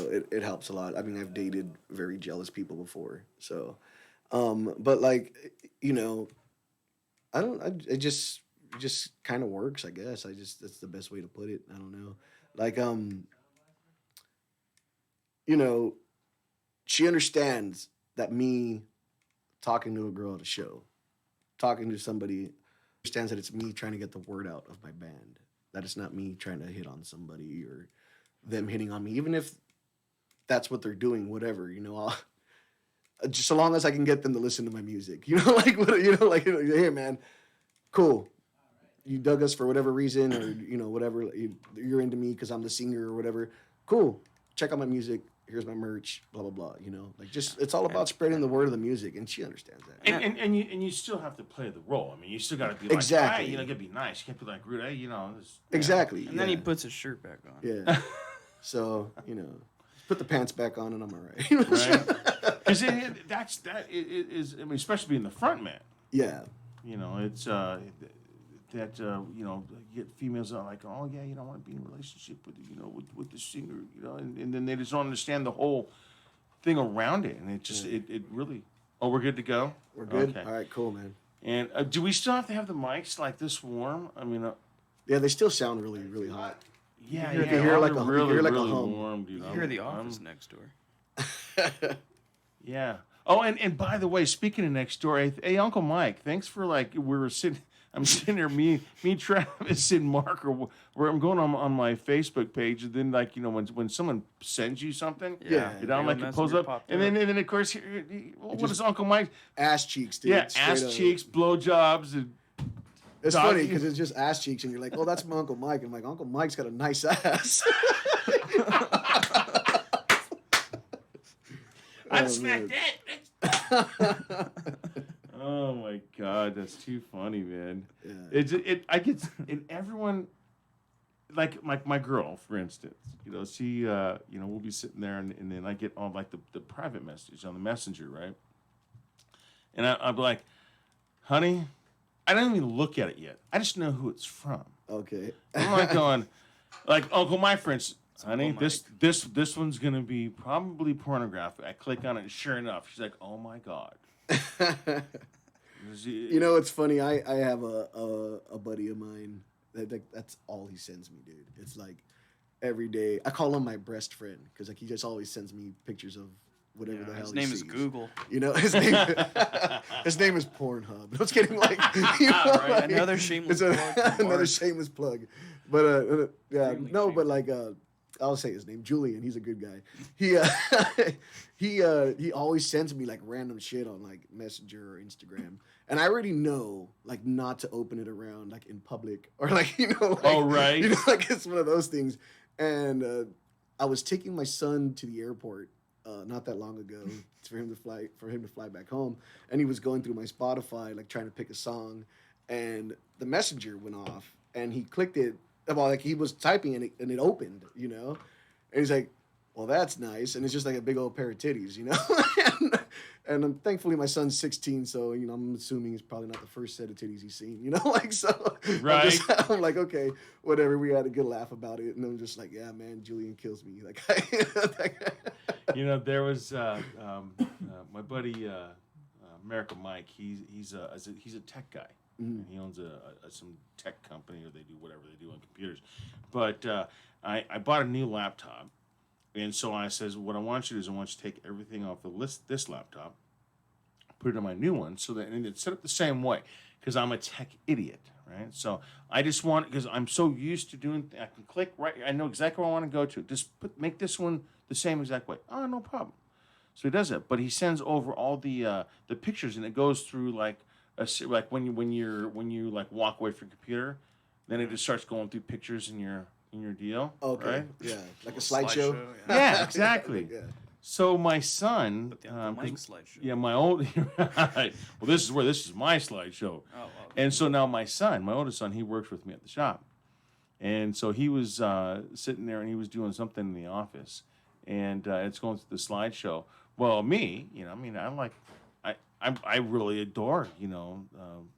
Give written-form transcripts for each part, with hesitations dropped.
it helps a lot. I mean, I've dated very jealous people before, so but like you know, I don't. It just kind of works, I guess. I just that's the best way to put it. I don't know. Like you know, she understands that me talking to a girl at a show, talking to somebody, understands that it's me trying to get the word out of my band. That it's not me trying to hit on somebody or them hitting on me, even if that's what they're doing. Whatever, just so long as I can get them to listen to my music. Like hey man, cool. You dug us for whatever reason, or whatever. You're into me because I'm the singer or whatever. Cool. Check out my music. Here's my merch. Blah blah blah. Like just it's all about spreading the word of the music, and she understands that. And you still have to play the role. I mean, you still got to be like, exactly. Hey, you gotta be nice. You can't be like rude. Hey, Exactly. And then he puts his shirt back on. Yeah. So put the pants back on, and I'm all right. Right. Because that is. I mean, especially being the front man. Yeah. It's you get females that are like, oh yeah, I want to be in a relationship with the singer, and then they just don't understand the whole thing around it, and it just it really. Oh, we're good to go. We're good. Okay. All right, cool, man. And do we still have to have the mics like this warm? I mean, yeah, they still sound really, really hot. Yeah, you hear like a really, like really a hum. warm, dude. You hear the office next door. Yeah. Oh, and by the way, speaking of next door, hey, Uncle Mike, thanks for I'm sitting there, me, Travis, and Mark, where I'm going on my Facebook page, and then when someone sends you something, it pulls up, and then of course, what is Uncle Mike? Ass cheeks, dude. Yeah, ass cheeks, blowjobs, and it's funny because it's just ass cheeks, and you're like, oh, that's my Uncle Mike, and I'm like, Uncle Mike's got a nice ass. I'd smack that. Oh my God, that's too funny, man. Yeah. I get everyone, like my girl, for instance. She we'll be sitting there, and then I get on like the private message on the messenger, right? And I'll be like, honey, I don't even look at it yet. I just know who it's from. Okay. I'm like going, like Uncle Mike, for instance. Honey, this one's gonna be probably pornographic. I click on it, and sure enough, she's like, "Oh my God." It's funny. I have a buddy of mine that's all he sends me, dude. It's like every day. I call him my breast friend because he just always sends me pictures of whatever the hell. His name is Google. His name is Pornhub. I was kidding. Like, right. Another shameless plug. Another shameless plug. But I'll say his name, Julian. He's a good guy. He always sends me like random shit on like Messenger or Instagram, and I already know like not to open it around like in public or like oh right, like it's one of those things. And I was taking my son to the airport not that long ago for him to fly back home, and he was going through my Spotify like trying to pick a song, and the messenger went off, and he clicked it. Well, like he was typing and it opened, and he's like, "Well, that's nice," and it's just like a big old pair of titties, and thankfully my son's 16, so I'm assuming it's probably not the first set of titties he's seen, so right. I'm like, okay, whatever. We had a good laugh about it, and I'm just like, yeah, man, Julian kills me. Like, there was my buddy American Mike. He's a tech guy. Mm-hmm. He owns some tech company, or they do whatever they do on computers. But I bought a new laptop, and so I says, what I want you to do is I want you to take everything off this laptop, put it on my new one, and it's set up the same way, because I'm a tech idiot, right? So I just want, because I'm so used to doing, I can click right, I know exactly where I want to go to. Just make this one the same exact way. Oh, no problem. So he does it, but he sends over all the pictures, and it goes through like when you like walk away from your computer, then it just starts going through pictures in your your deal. Okay. Right? Yeah. Like a slideshow. Yeah, exactly. Yeah. So my son, slideshow. Yeah, my old. Right. Well, this is my slideshow. Oh, okay. And so now my son, my oldest son, he works with me at the shop, and so he was sitting there and he was doing something in the office, and it's going through the slideshow. Well, me, I really adore,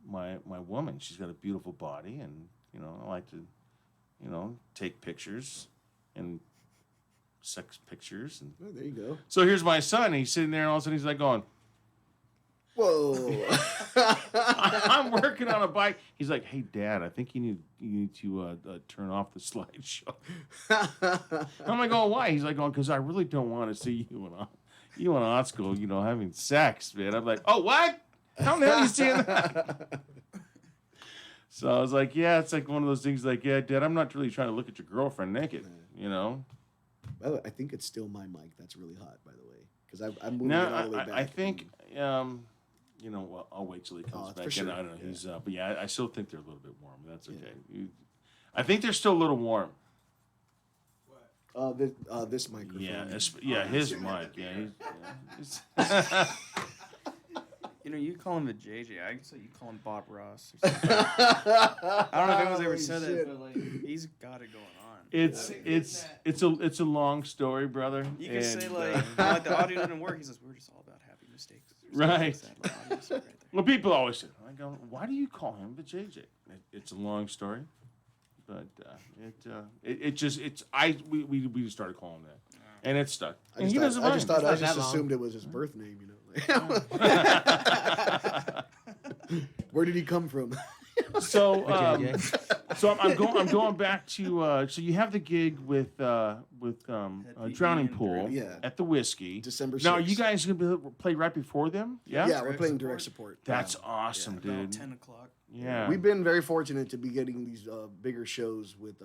my woman. She's got a beautiful body, and I like to, take pictures and sex pictures. And Oh, there you go. so here's my son. And he's sitting there, and all of a sudden he's like going, Whoa. I'm working on a bike. He's like, hey, Dad, I think you need to turn off the slideshow. I'm like, oh, why? He's like, oh, because I really don't want to see you in school, having sex, man. I'm like, oh, what? How the hell are you seeing that? So I was like, yeah, it's like one of those things like, yeah, Dad, I'm not really trying to look at your girlfriend naked, By the way, I think it's still my mic that's really hot, by the way, because I moved it all the way back. I think, well, I'll wait till he comes back. For sure. And I don't know. He's, but yeah, I still think they're a little bit warm. That's okay. Yeah. I think they're still a little warm. This microphone. Yeah, his mic. Yeah, he's You call him the JJ. I guess you call him Bob Ross. Or something. I don't know if anyone's ever said that, but he's got it going on. It's a long story, brother. You can say the audio didn't work. He says we're just all about happy mistakes. Right. Right there. Well, people always say, I go, why do you call him the JJ? It's a long story, but we just started calling him that, and it stuck. I just assumed it was his birth name, Where did he come from? So I'm going back to so you have the gig with Drowning Pool at the Whiskey December 6th. Now, are you guys gonna play right before them? Yeah, we're playing direct support. That's awesome, dude. About 10 o'clock. Yeah, we've been very fortunate to be getting these bigger shows with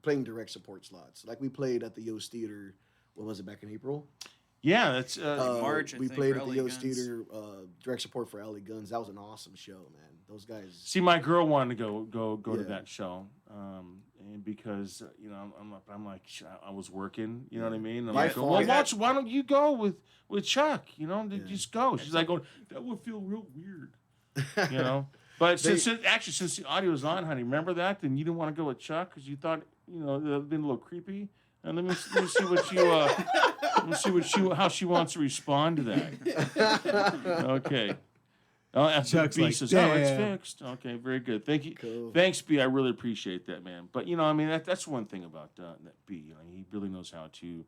playing direct support slots. Like we played at the Yost Theater. What was it, back in April? Yeah, that's March. We played at the Yost Theater, direct support for LA Guns. That was an awesome show, man. Those guys. See, my girl wanted to go to that show, and because I'm like, I was working. You know what I mean? I'm like, well, why don't you go with Chuck? Just go. She's like, that would feel real weird. But since the audio was on, honey, remember that? Then you didn't want to go with Chuck because you thought it would have been a little creepy. And let me see how she wants to respond to that. Okay. Chuck's B like, says, damn. it's fixed. Okay, very good. Thank you. Cool. Thanks, B. I really appreciate that, man. But that's one thing about that B. He really knows how to,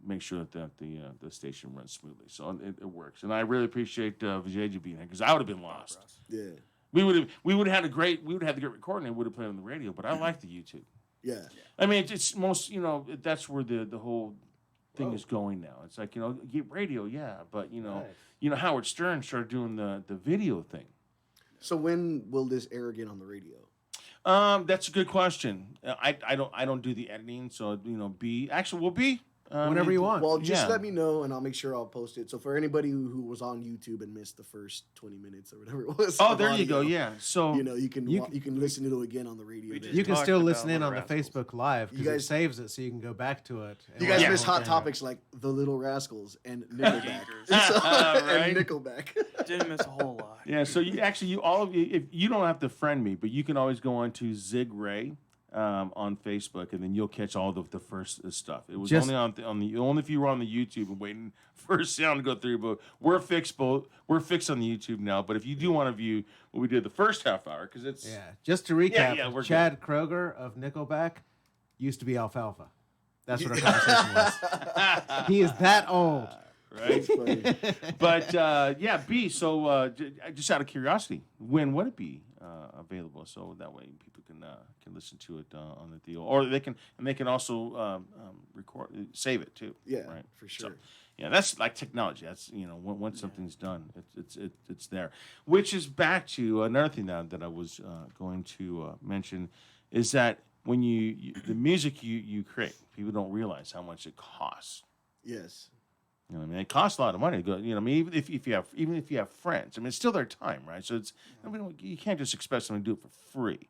make sure that the station runs smoothly. So it works, and I really appreciate Vijay being here because I would have been lost. Yeah. We would have had the great recording and would have played on the radio. But I like the YouTube. Yeah. I mean, it's most, that's where the whole thing is going now. It's like, get radio, yeah, but Howard Stern started doing the video thing. So when will this air again on the radio? That's a good question. I don't do the editing, so B. Actually, we'll be Whenever you want. Well, just let me know, and I'll make sure I'll post it. So for anybody who was on YouTube and missed the first 20 minutes or whatever it was. Oh, there you go. Yeah. So you can listen to it again on the radio. You can still listen in on the Rascals. Facebook Live You because guys- it saves it so you can go back to it. You guys watch miss the whole hot thing. topics like the Little Rascals and Nickelback. Right? And Nickelback. Didn't miss a whole lot. yeah. So all of you, if you don't have to friend me, but you can always go on to Zig Ray. On Facebook, and then you'll catch all the first stuff. It was only only if you were on the YouTube and waiting for sound to go through. But we're fixed on the YouTube now. But if you do want to view what we did the first half hour, because it's Just to recap, we're Chad Kroger of Nickelback used to be Alfalfa. That's what our conversation was. He is that old. right. But B. So just out of curiosity, when would it be available? So that way people can listen to it on the deal, or they can also record, save it too. Yeah, right? for sure. So, yeah, that's like technology. That's once something's done, it's there. Which is back to another thing that I was going to mention is that when the music you create, people don't realize how much it costs. Yes. It costs a lot of money to go. Even if you have friends, it's still their time, right? So it's you can't just expect someone to do it for free.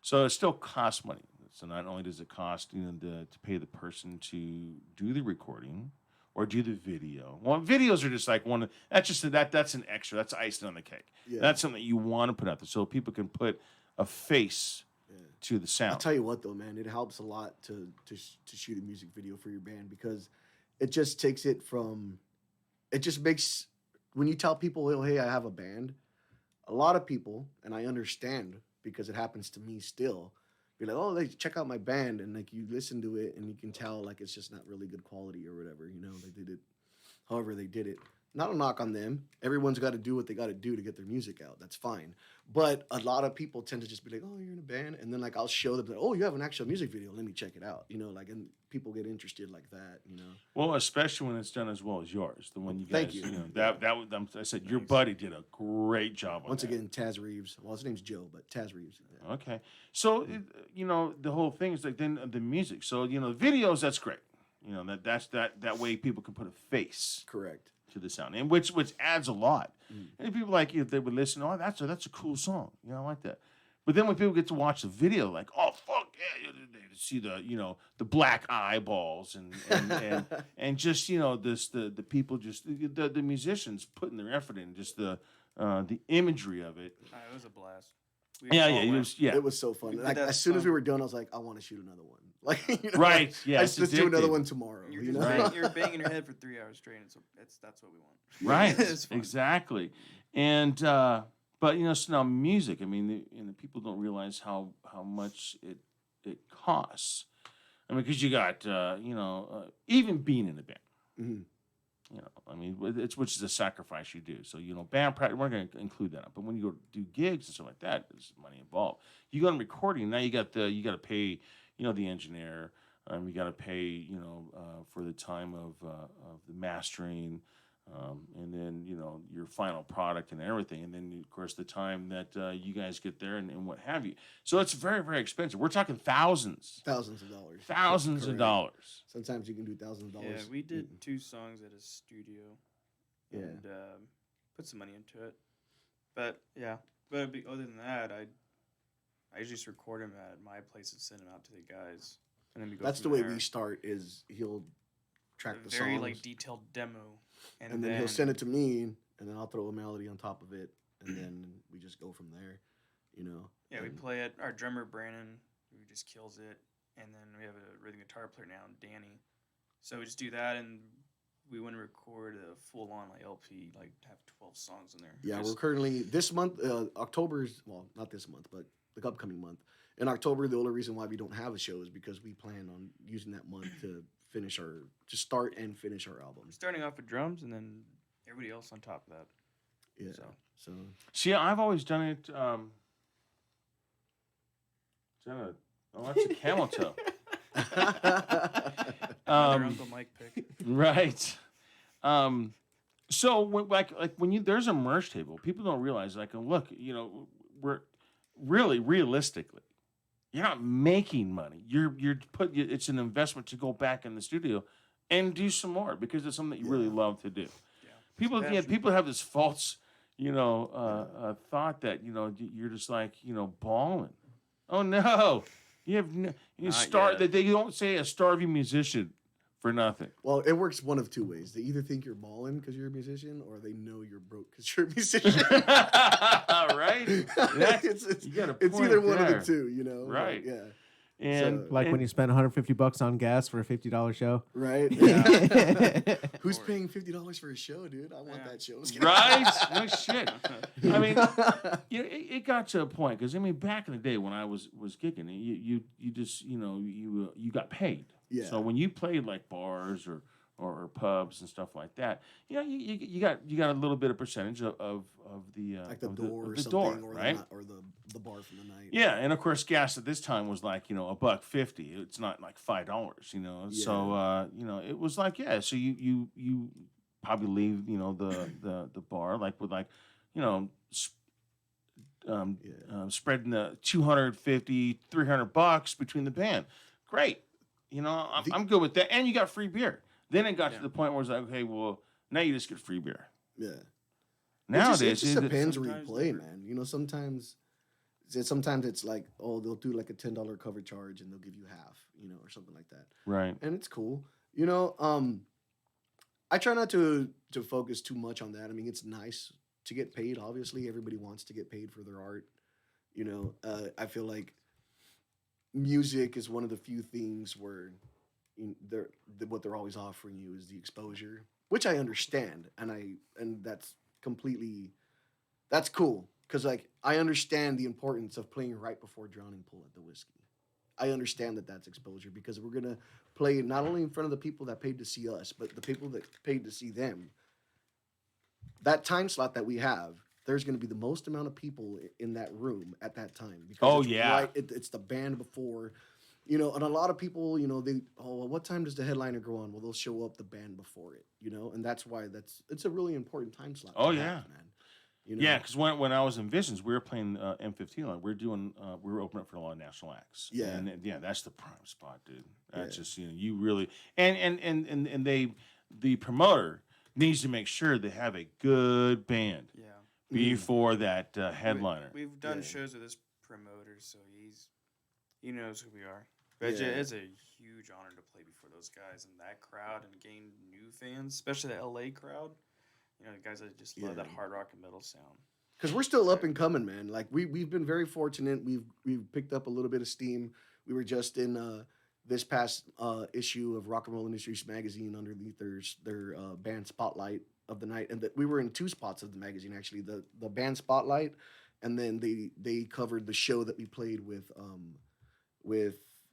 So it still costs money. So not only does it cost to pay the person to do the recording or do the video. Well, videos are just like that's an extra. That's icing on the cake. Yeah. That's something that you want to put out there so people can put a face to the sound. I'll tell you what though, man, it helps a lot to shoot a music video for your band because it just takes it from. It just makes when you tell people, oh, hey, I have a band. A lot of people, and I understand because it happens to me still. be like, oh, like, check out my band, and like you listen to it and you can tell like it's just not really good quality or whatever. You know, they did it however they did it. Not a knock on them. Everyone's got to do what they got to do to get their music out. That's fine. But a lot of people tend to just be like, "Oh, you're in a band," and then like I'll show them, like, "Oh, you have an actual music video. Let me check it out." You know, like, and people get interested like that. You know. Well, especially when it's done as well as yours, the one you guys. Thank you. know, that was, I said your buddy did a great job on Once that. again, Taz Reeves. Well, his name's Joe, but Taz Reeves. Yeah. Okay, so the whole thing is like then the music. So the videos, that's great. That way people can put a face Correct. to the sound, and which adds a lot. And people like if they would listen, oh, that's a cool song, I like that. But then when people get to watch the video, like, oh fuck yeah, they see the black eyeballs and just the people just the musicians putting their effort in, just the imagery of it. It was a blast. It was so fun. Like as soon as we were done, I was like, I want to shoot another one. Like right, yeah. Let's just do another one tomorrow. You're banging your head for 3 hours straight. That's what we want. Right, exactly. And but so now music. I mean, the people don't realize how much it costs. I mean, because you got even being in a band. Mm-hmm. I mean, which is a sacrifice you do. So band practice. We're going to include that. But when you go do gigs and stuff like that, there's money involved. You go on recording now. You got to pay the engineer. You got to pay for the time of the mastering. And then your final product and everything, and then of course the time that you guys get there and what have you. So it's very, very expensive. We're talking thousands of dollars. Sometimes you can do thousands of dollars. Yeah, we did 2 songs at a studio. Yeah. And put some money into it. But other than that, I just record them at my place and send them out to the guys, and then we go. That's the way we start. Is he'll track the very songs. like detailed demo. And then he'll send it to me, and then I'll throw a melody on top of it, and then we just go from there, Yeah, we play it. Our drummer, Brandon, who just kills it. And then we have a rhythm guitar player now, Danny. So we just do that, and we want to record a full-on LP, like have 12 songs in there. Yeah, we're currently, this month, October's, well, not this month, but the upcoming month. In October, the only reason why we don't have a show is because we plan on using that month to start and finish our album. We're starting off with drums, and then everybody else on top of that. Yeah. So. See, I've always done it. That's a camel toe. Uncle Mike pick. Right. So when there's a merch table, people don't realize. Look, we're really realistically, you're not making money. It's an investment to go back in the studio and do some more because it's something that you really love to do. Yeah. People have this false, thought that you're just like balling. Oh no, that they don't say a starving musician for nothing. Well, it works one of two ways. They either think you're balling because you're a musician, or they know you're broke because you're a musician. Right? It's either one of the two, Right. Yeah. And when you spend $150 on gas for a $50 show, right? Yeah. Who's paying $50 for a show, dude? I want that show. Right? No shit. I mean, it got to a point because back in the day when I was gigging, you just you got paid. Yeah. So when you played like bars or pubs and stuff like that, you got a little bit of percentage of the like the door or the something, door, or right? or the bar for the night. Yeah, and of course gas at this time was like $1.50. It's not like $5, Yeah. So it was like so you probably leave the bar like with like spreading the $250, $300 between the band. Great. I'm good with that. And you got free beer. Then it got to the point where it's like, okay, well, now you just get free beer. Yeah. Nowadays, it just depends where you play, man. Sometimes it's like, oh, they'll do like a $10 cover charge and they'll give you half, or something like that. Right. And it's cool. I try not to focus too much on that. I mean, it's nice to get paid. Obviously, everybody wants to get paid for their art. I feel like music is one of the few things where what they're always offering you is the exposure, which I understand, and that's cool because like I understand the importance of playing right before drowning pool at the whiskey. I understand that that's exposure because we're gonna play not only in front of the people that paid to see us, but the people that paid to see them. That time slot that we have, there's going to be the most amount of people in that room at that time. Because Oh, it's yeah. it's the band before, and a lot of people, well, what time does the headliner go on? Well, they'll show up the band before it, and that's why it's a really important time slot. Oh, to yeah. have, man. Yeah, because when I was in Visions, we were playing M15 line. We were opening up for a lot of national acts. Yeah. And that's the prime spot, dude. That's Yeah. just you really and the promoter needs to make sure they have a good band Yeah. before that headliner. We've done Yeah. shows with this promoter, so he knows who we are. But Yeah. it's a huge honor to play before those guys and that crowd and gain new fans, especially the LA crowd. The guys that just love that Yeah. hard rock and metal sound. Because we're still up and coming, man. Like we've been very fortunate. We've picked up a little bit of steam. We were just in this past issue of Rock and Roll Industries magazine underneath their band spotlight of the night, and we were in 2 spots of the magazine actually. The band spotlight, and then they covered the show that we played with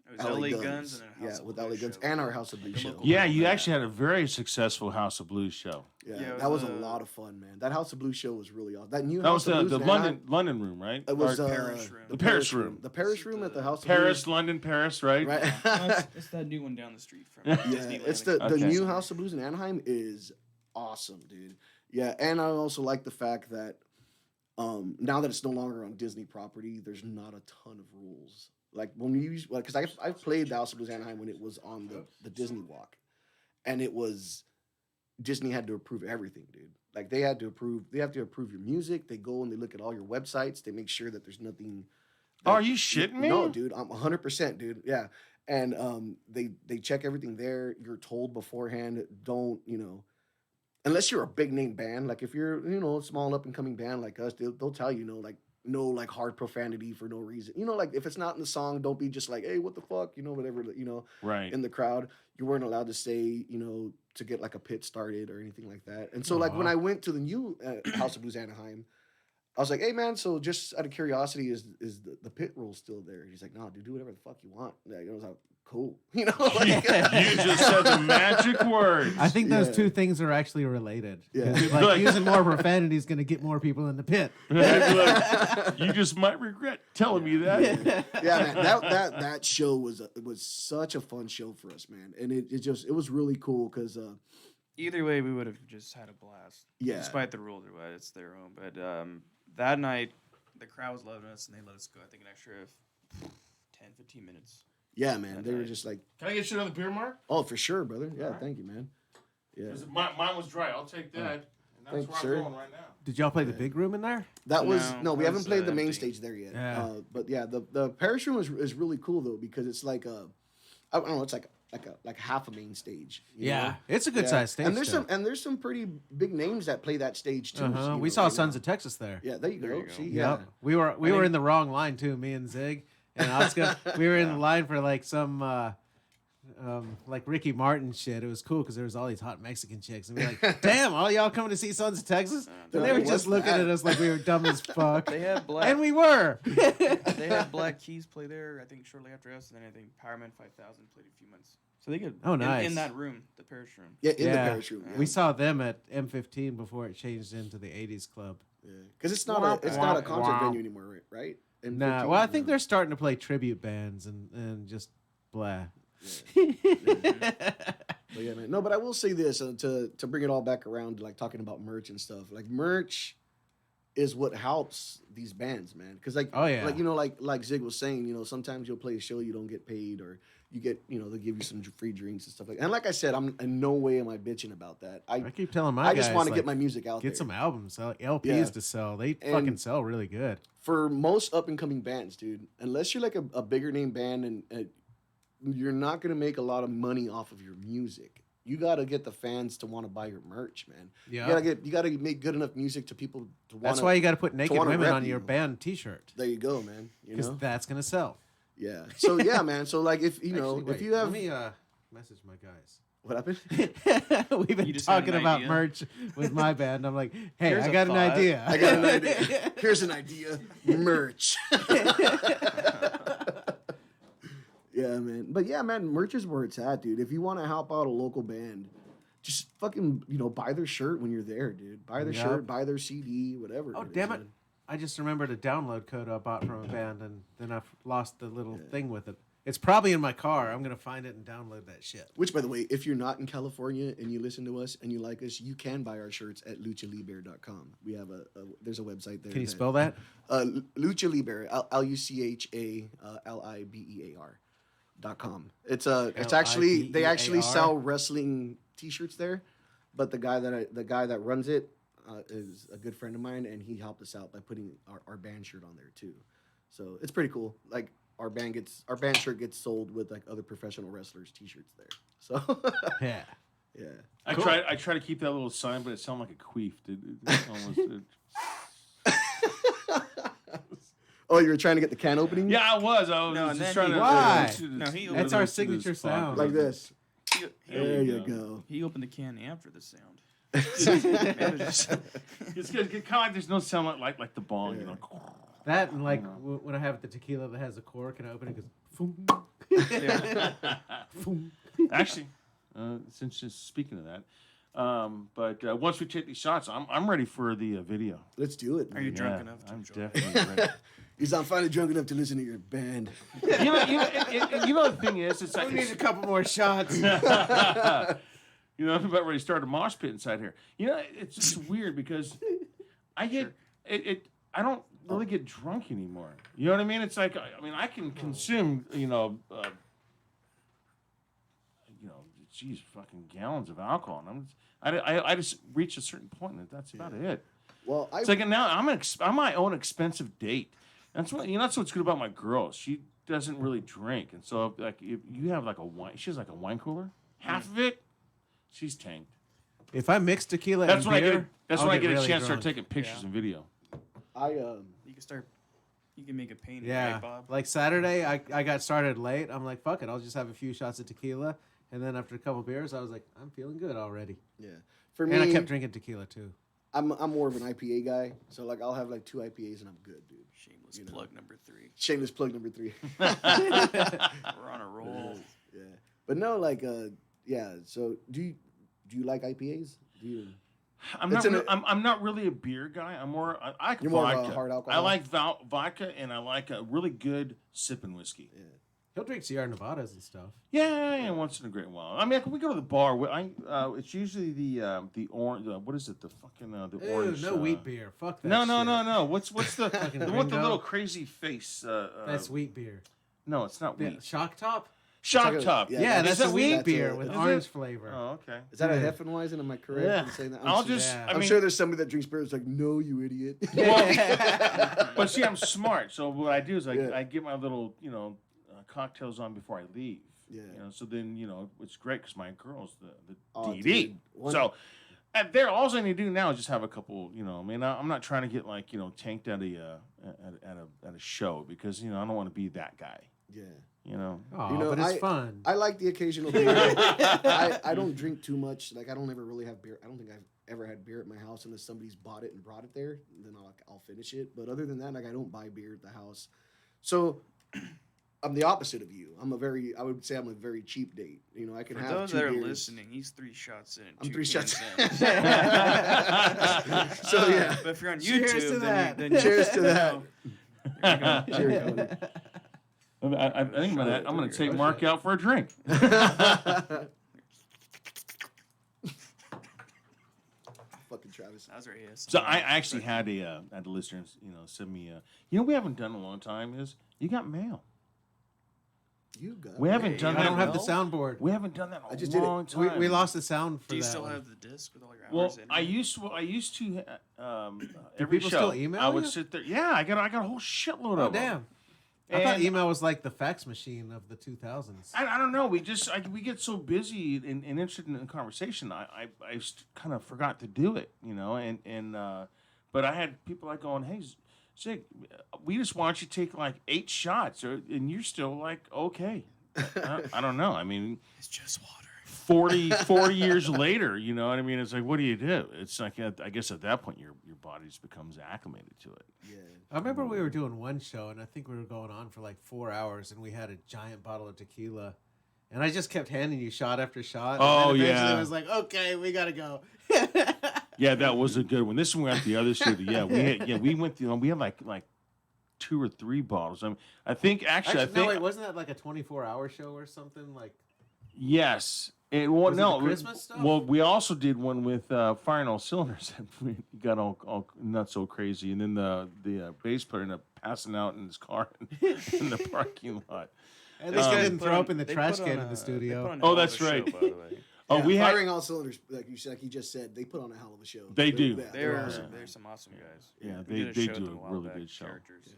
It was LA Guns and a House of with Blues LA Guns show. and our House of Blues The show. local Yeah, band. you actually had a very successful House of Blues show. Yeah, Yeah, it that was was a lot of fun, man. That House of Blues show was really awesome. That new That House was of Blues the in Anaheim, London room, right? It was Or Paris room. The Paris room. The Paris room at the House of Paris, Blues. London, Paris, right? Right. It's that new one down the street from Yeah, Disneyland. it's the Okay. new House of Blues in Anaheim is awesome, dude. Yeah, and I also like the fact that now that it's no longer on Disney property, there's not a ton of rules. Like when we use, because I've played the House of Blues Anaheim when it was on the Disney Walk, and it was Disney had to approve everything, dude. Like they have to approve your music. They go and they look at all your websites. They make sure that there's nothing. Oh, are you shitting me? No, dude, I'm 100%, dude. Yeah, and they check everything there. You're told beforehand. Don't unless you're a big name band. Like if you're a small up and coming band like us, they'll tell you no like hard profanity for no reason. Like if it's not in the song, don't be just like, hey, what the fuck, whatever, Right. in the crowd. You weren't allowed to say, to get like a pit started or anything like that. And so like when I went to the new House of Blues Anaheim, I was like, hey man, so just out of curiosity, is the pit rule still there? He's like, no, dude, do whatever the fuck you want. Like, I was like, cool. You just said the magic words. I think those Yeah. 2 things are actually related. Yeah. 'Cause, like using more profanity is going to get more people in the pit. Look, you just might regret telling me that. Yeah, man, that show was such a fun show for us, man, and it was really cool because Either way, we would have just had a blast. Yeah. Despite the rules, or what, it's their own. But that night, the crowd was loving us, and they let us go. I think an extra 10, 15 minutes. yeah, man, they were just like, Can I get you another beer, Mark? oh, for sure, brother. Yeah, Alright. thank you, man. Yeah, 'Cause Mine was dry. I'll take that. And that's Thank where you, sir. I'm going right now. Did y'all play the big room in there? that was No, we that haven't was, played the main empty. stage there yet. Yeah. But yeah, the Paris room is really cool though because it's like I don't know, it's like half a main stage. you know? It's a good Yeah. sized stage. And there's still. there's some pretty big names that play that stage too. Uh-huh. so, We saw Sons of Texas there. Yeah, there you There go. you go. See, Yep. yeah. We were in the wrong line too, me and Zig and Oscar. We were in the line for like some like Ricky Martin shit. It was cool because there was all these hot Mexican chicks, and we were like, "Damn, all y'all coming to see Sons of Texas?" And they were What's just looking that? at us like we were dumb as fuck, They had Black. and we were. They had Black Keys play there. I think shortly after us, and then I think Powerman 5000 played a few months. So they could. Oh, nice. In that room, the Paris room. Yeah, in the Yeah. Paris room. Yeah. We saw them at M15 before it changed into the 80s club. Because it's not a concert venue anymore, right? And Nah, 15, well, I think no. they're starting to play tribute bands and just blah. But yeah, man. No, but I will say this to bring it all back around to like talking about merch and stuff. Like merch is what helps these bands, man. Because like, Oh, yeah. like Zig was saying, sometimes you'll play a show you don't get paid, or you get, they'll give you some free drinks and stuff like that. And like I said, I'm in no way am I bitching about that. I keep telling my I guys, just want to like, get my music out there. get some albums, LPs Yeah. to sell. They And- fucking sell really good. For most up and coming bands, dude, unless you're like a bigger name band and you're not gonna make a lot of money off of your music. You gotta get the fans to want to buy your merch, man. Yeah. You gotta make good enough music to people to want. That's why you got to put naked wanna women rep on your you. band T-shirt There you go, man. because that's gonna sell. Yeah. So yeah, man. So like if Actually, if wait, you have let me message my guys. what happened? We've been You just had talking an about idea? merch with my band. I'm like, hey, Here's I a got an thought. idea. I got an idea. Here's an idea. Merch. But yeah, man, merch is where it's at, dude. If you want to help out a local band, just fucking, buy their shirt when you're there, dude. Buy their shirt, buy their CD, whatever. Oh, damn it. I just remembered a download code I bought from a band, and then I've lost the little thing with it. It's probably in my car. I'm going to find it and download that shit. Which, by the way, if you're not in California and you listen to us and you like us, you can buy our shirts at luchaliber.com. We have there's a website there. Can you spell that? Luchaliber, LuchaliBear.com. It's actually, they actually sell wrestling T-shirts there, but the guy that runs it is a good friend of mine, and he helped us out by putting our band shirt on there too. So it's pretty cool. Like, our band shirt gets sold with like other professional wrestlers T-shirts there. So Yeah. yeah. I try to keep that little sign, but it sounded like a queef. Oh, you were trying to get the can opening? Yeah, I was. No, just and trying then to. Why? No, he That's our signature sound. Like this. He There you go. He opened the can after the sound. It's kind of like there's no sound like the bong, you know. That and like when I have the tequila that has a cork and I open it, it goes boom. Boom. Actually, since just speaking of that, but once we take these shots, I'm ready for the video. Let's do it. Are you Man. drunk enough to I'm enjoy? definitely ready. I'm finally drunk enough to listen to your band. You know the thing is, it's like We need a couple more shots. I'm about ready to start a mosh pit inside here. It's just weird because I get I don't really get drunk anymore. You know what I mean? It's like I can consume geez, fucking gallons of alcohol, and I just reach a certain point, and that's about it. Well, It's like now I'm my own expensive date. That's what's good about my girl. She doesn't really drink, and so like if you have like a wine, she has like a wine cooler. Half of it, she's tanked. If I mix tequila That's and when beer, I get really a chance to drunk. start taking pictures and video. You can make a painting, Yeah, right, Bob? like Saturday, I got started late. I'm like, fuck it, I'll just have a few shots of tequila, and then after a couple beers, I was like, I'm feeling good already. Yeah. For me, And I kept drinking tequila too. I'm more of an IPA guy, so like I'll have like 2 IPAs and I'm good, dude. Shameless plug number 3. Shameless plug number 3. We're on a roll. Yeah. But no, like yeah. So do you like IPAs? Do you? I'm not really a beer guy. I'm more. I like You're vodka. more of a hard alcohol? I like vodka, and I like a really good sipping whiskey. Yeah. He'll drink Sierra Nevadas and stuff. Yeah, once in a great while. I mean, we go to the bar. It's usually the orange. What is it? The fucking the Ew, orange. no wheat beer. Fuck that. No. shit. What's the Fucking the one with the Gringo? little crazy face? That's wheat beer. No, it's not Yeah, wheat. Shock Top? Shock like a- top. yeah, Yeah, that's that's a a- wheat that's beer a- with is orange it? flavor. Oh, okay. Is that a Yeah. Heffenweizen? Am I correct Yeah. in saying that? Yeah. I'm sure there's somebody that drinks beer that's like, no, you idiot. But see, I'm smart. So what I do is Yeah. I get my little cocktails on before I leave. Yeah. So then it's great because my girl's the Oh, DD. dude. So there, all I need to do now is just have a couple. I'm not trying to get tanked at a show because I don't want to be that guy. Yeah. Oh, but it's fun. I like the occasional beer. I don't drink too much. Like I don't ever really have beer. I don't think I've ever had beer at my house unless somebody's bought it and brought it there. And then I'll finish it. But other than that, like I don't buy beer at the house. So I'm the opposite of you. I would say I'm a very cheap date. I can For have those 2 that are beers. listening, he's 3 shots in. And I'm 2 3 cans shots. in. So yeah. But if you're on Cheers YouTube, to then that. then Cheers to that. There you go. Cheers, Cody. I think I'm gonna take Mark out for a drink. Fucking Travis. That was right here. So I actually had a listener send me we haven't done in a long time is you got mail. You got We haven't it. done I that. don't have the well? soundboard. We haven't done that in I a just did it. long time. We lost the sound for Do you that still one. have the disc with all your Well, hours in it? I used to every people show. still email I would you? sit there. Yeah, I got a whole shitload Oh, of them. damn. I thought And- email was like the fax machine of the 2000s. I don't know. We get so busy and interested in conversation. I kind of forgot to do it, but I had people like going, "Hey, Zig, we just want you to take like 8 shots," and you're still like, "Okay." I don't know. I mean, It's just water. 40 years later, you know what I mean? It's like, what do you do? It's like, I guess at that point, your body just becomes acclimated to it. Yeah. I remember we were doing one show, and I think we were going on for like 4 hours, and we had a giant bottle of tequila. And I just kept handing you shot after shot. Oh, and then eventually yeah. I was like, okay, we gotta go. Yeah, that was a good one. This one we're at the other shooter. Yeah, we went through. We had like 2 or 3 bottles. I think actually, No, wait, wasn't that like a 24-hour show or something? Like, yes. Was it the Christmas stuff? Well, we also did one with Fire and All Cylinders. We got all not so crazy, and then the bass player ended up passing out in his car in the parking lot. at least I didn't put throw on- up in the they trash put can on in the a- studio. they put on a Oh, hell of that's a show, right. by the way. Oh, Yeah, we had. firing all cylinders, like you just said, they put on a hell of a show. They do. They're awesome. they're some awesome guys. Yeah, We they did a show do with them a while really back, good show. Characters, yeah.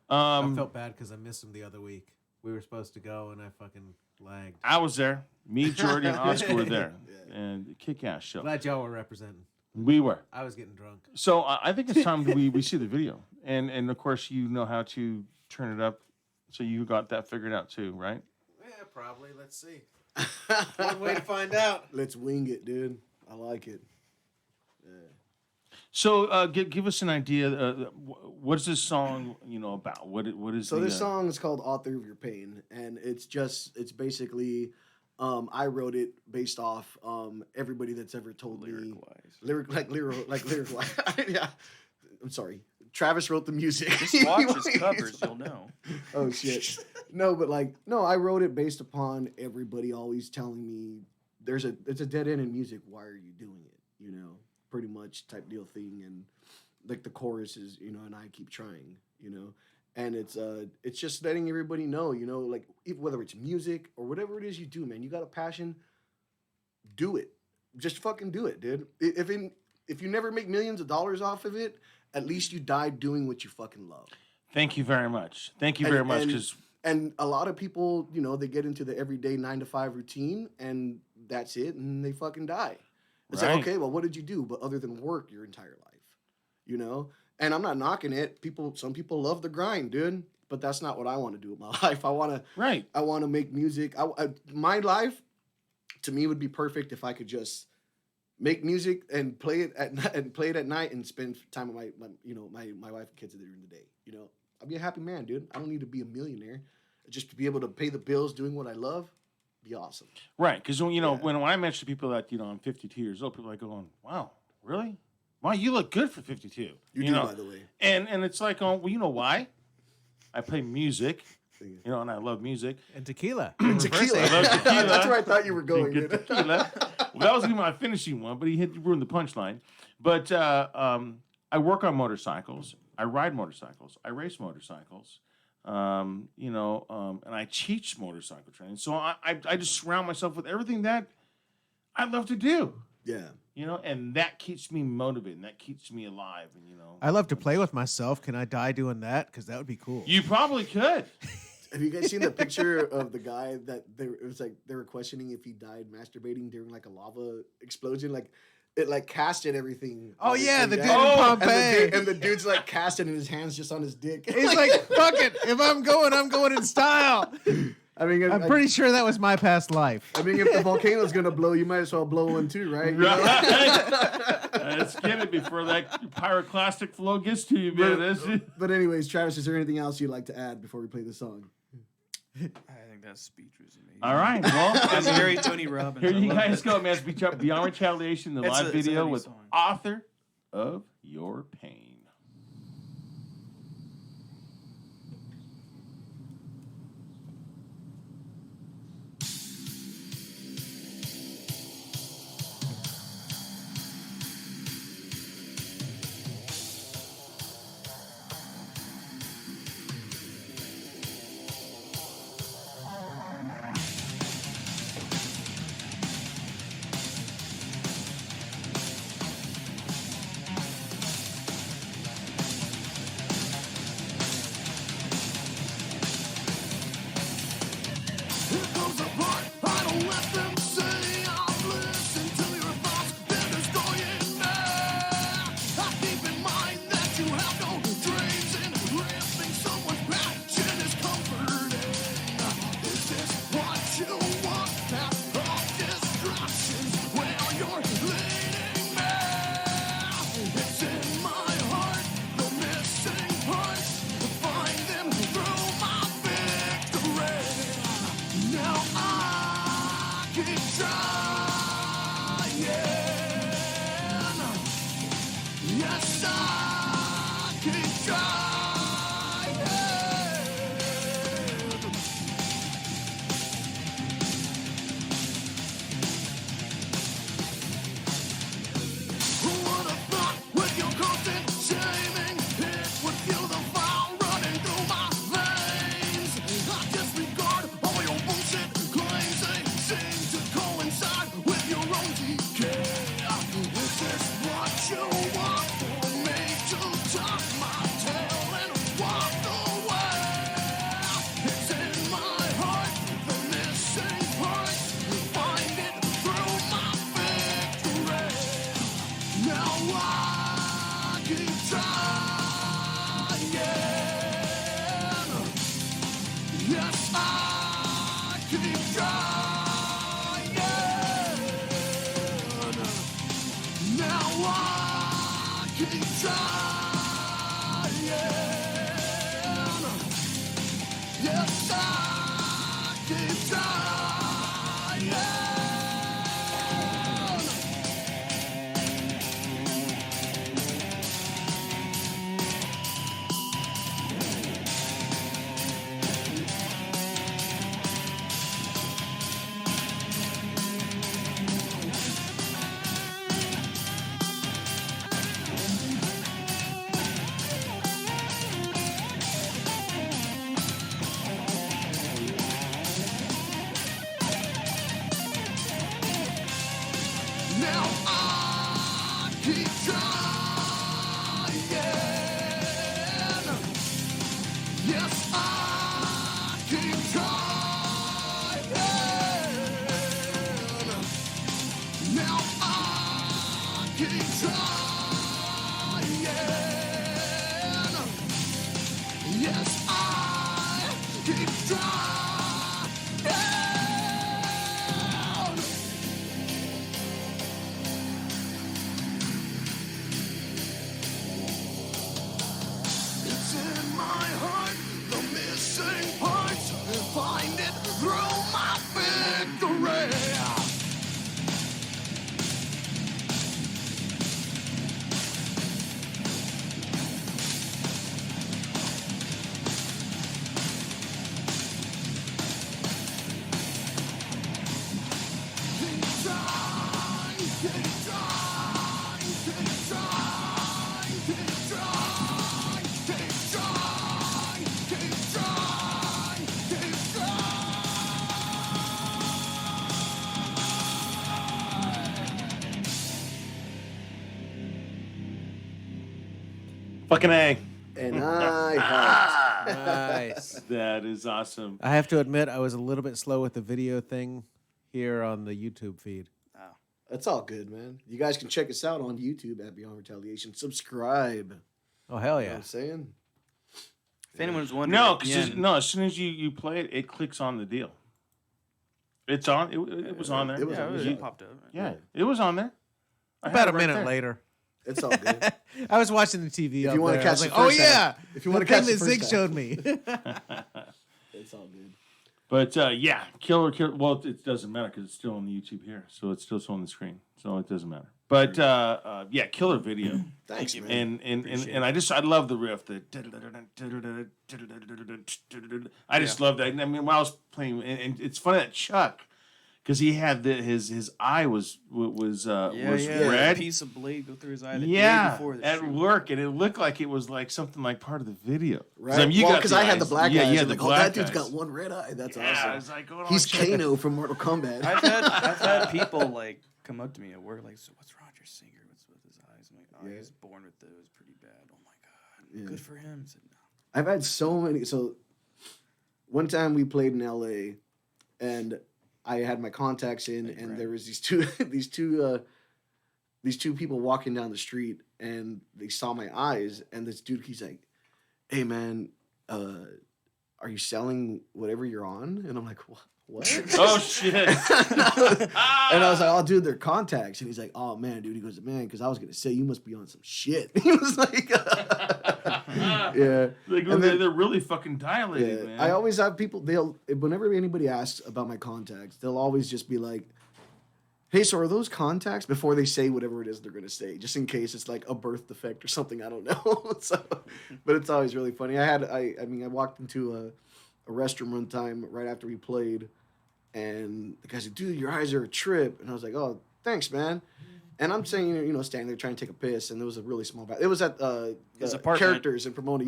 I felt bad because I missed them the other week. We were supposed to go, and I fucking lagged. I was there. Me, Jordy, and Oscar were there, Yeah. and kick-ass show. Glad y'all were representing. We were. I was getting drunk. So I think it's time we see the video, and of course you know how to turn it up, so you got that figured out too, right? Yeah, probably. Let's see. One way to find out. Let's wing it, dude. I like it. Yeah. So give us an idea. What is this song about? What is So the, this song is called "Author of Your Pain," and it's basically, I wrote it based off everybody that's ever told me lyric-wise. Yeah, I'm sorry. Travis wrote the music. Just watch his covers, you'll know. Oh shit. No, but I wrote it based upon everybody always telling me it's a dead end in music. Why are you doing it? Pretty much type deal thing. And like the chorus is, and I keep trying, and it's just letting everybody know, like whether it's music or whatever it is you do, man, you got a passion, do it. Just fucking do it, dude. If you never make millions of dollars off of it, at least you died doing what you fucking love. Thank you very much. Thank you very much. Because And a lot of people, they get into the everyday 9-to-5 routine and that's it, and they fucking die. It's Right. like, okay, well, what did you do? But other than work your entire life, And I'm not knocking it. Some people love the grind, dude. But that's not what I want to do with my life. I want to make music. My life, to me, would be perfect if I could just make music and play it at night and spend time with my wife and kids during the day. I'd be a happy man, dude. I don't need to be a millionaire. Just to be able to pay the bills doing what I love, be awesome. right, because when I mention to people that I'm 52 years old, people are like going, "Wow, really? Wow, you look good for 52." You do, by the way. And it's like, well, you know why? I play music, and I love music. And tequila. Tequila. I love tequila. That's where I thought you were going. Good dude. tequila. Well, that was gonna be my finishing one, but he ruined the punchline. But I work on motorcycles. I ride motorcycles. I race motorcycles. And I teach motorcycle training. So I just surround myself with everything that I love to do. Yeah. And that keeps me motivated. And that keeps me alive. And I love to play with myself. Can I die doing that? Because that would be cool. you probably could. Have you guys seen the picture of the guy that they were questioning if he died masturbating during like a lava explosion? Like it like casted everything. Oh yeah, the dude in Oh, Pompeii. and the dude's like casting and his hands just on his dick. He's like, fuck it. If I'm going in style. I mean, I'm pretty sure that was my past life. I mean, if the volcano's gonna blow, you might as well blow one too, right? Let's get it before that pyroclastic flow gets to you, man. But anyways, Travis, is there anything else you'd like to add before we play the song? I think that speech was amazing. All right, well, That's very Tony Robbins. here I you love guys it. go, man. Speech up Beyond Retaliation, the It's live a video heavy with song. Author of Your Pain. keep trying. Now I keep trying. Yes, I keep trying. Now I keep trying. Yes, I keep trying. Now I keep trying. Yes, I keep trying. It's in my heart, the missing parts. Find it through my victory. Keep trying, keep trying, keep trying, keep trying, keep trying, keep trying, keep Fucking A. And I have. Nice. That is awesome. I have to admit, I was a little bit slow with the video thing here on the YouTube feed. That's all good, man. You guys can check us out on YouTube at Beyond Retaliation. Subscribe. Oh, hell You know what yeah. I'm saying? If anyone's wondering, No, at the because end- no, as soon as you play it, it clicks on the deal. It's on. It was on there. It was yeah, on it there. popped up. Yeah, it was on there. I had About it a right minute there. later. It's all good. I was watching the TV If up you wanna there. I was catch like, the oh, first half- yeah. if you wanna the thing catch the that first Zig half. showed me. It's all good. But yeah, killer. Well, it doesn't matter because it's still on the YouTube here, so it's still on the screen, so it doesn't matter. But yeah, killer video. Thanks, you, man. And I love the riff. I just love that. I mean, when I was playing, and it's funny that Chuck, because he had his eye was A red. piece of blade go through his eye. The day Yeah, before the at shoot. work, and it looked like it was like something like part of the video. Right? I mean, you well, got because the I had the eyes. black yeah, eyes. Yeah, I'm the like, black that dude's eyes. got one red eye. That's Yeah, I awesome. was like, going on, He's check it. Kano from Mortal Kombat. I've had people like come up to me at work like, so what's Roger's Singer? What's with his eyes? I'm like, oh, Yeah. he was born with those, pretty bad. Oh my god, Yeah. good for him. I said, no. I've had so many. So one time we played in LA, and I had my contacts in, Hey, and Brad. there was these two people walking down the street, and they saw my eyes, and this dude, he's like, "Hey man, are you selling whatever you're on?" And I'm like, "What?" Oh shit! And I was like, "Oh, dude, they're contacts." And he's like, "Oh man, dude." He goes, "Man, because I was gonna say you must be on some shit." He was like, "Yeah." Like, And then- they're really fucking dilated, Yeah, man. I always have people. They'll whenever anybody asks about my contacts, they'll always just be like, "Hey, so are those contacts?" Before they say whatever it is they're gonna say, just in case it's like a birth defect or something. I don't know. So, but it's always really funny. I walked into a restroom one time right after we played, and the guy's like, "Dude, your eyes are a trip," and I was like, "Oh, thanks, man." And I'm saying, standing there trying to take a piss, and there was a really small bathroom. It was at His the apartment. characters and promoting.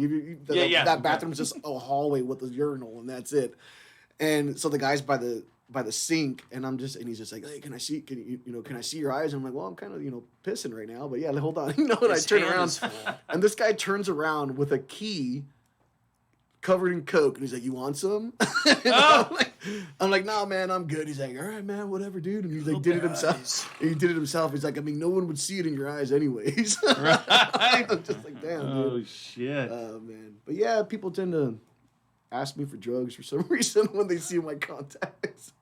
Yeah. That bathroom's just a hallway with a urinal, and that's it. And so the guy's by the sink, and he's just like, "Hey, can I see your eyes?" And I'm like, "Well, I'm kind of pissing right now, but yeah, hold on." And I His turn hand around, is full. and this guy turns around with a key covered in Coke, and he's like, "You want some?" And I'm like, "Nah, man, I'm good." He's like, "All right, man, whatever, dude." And he's like, did it himself. He did it himself. He's like, "I mean, no one would see it in your eyes, anyways." Right. I'm just like, damn, Oh dude. shit! Oh man, but yeah, people tend to ask me for drugs for some reason when they see my contacts.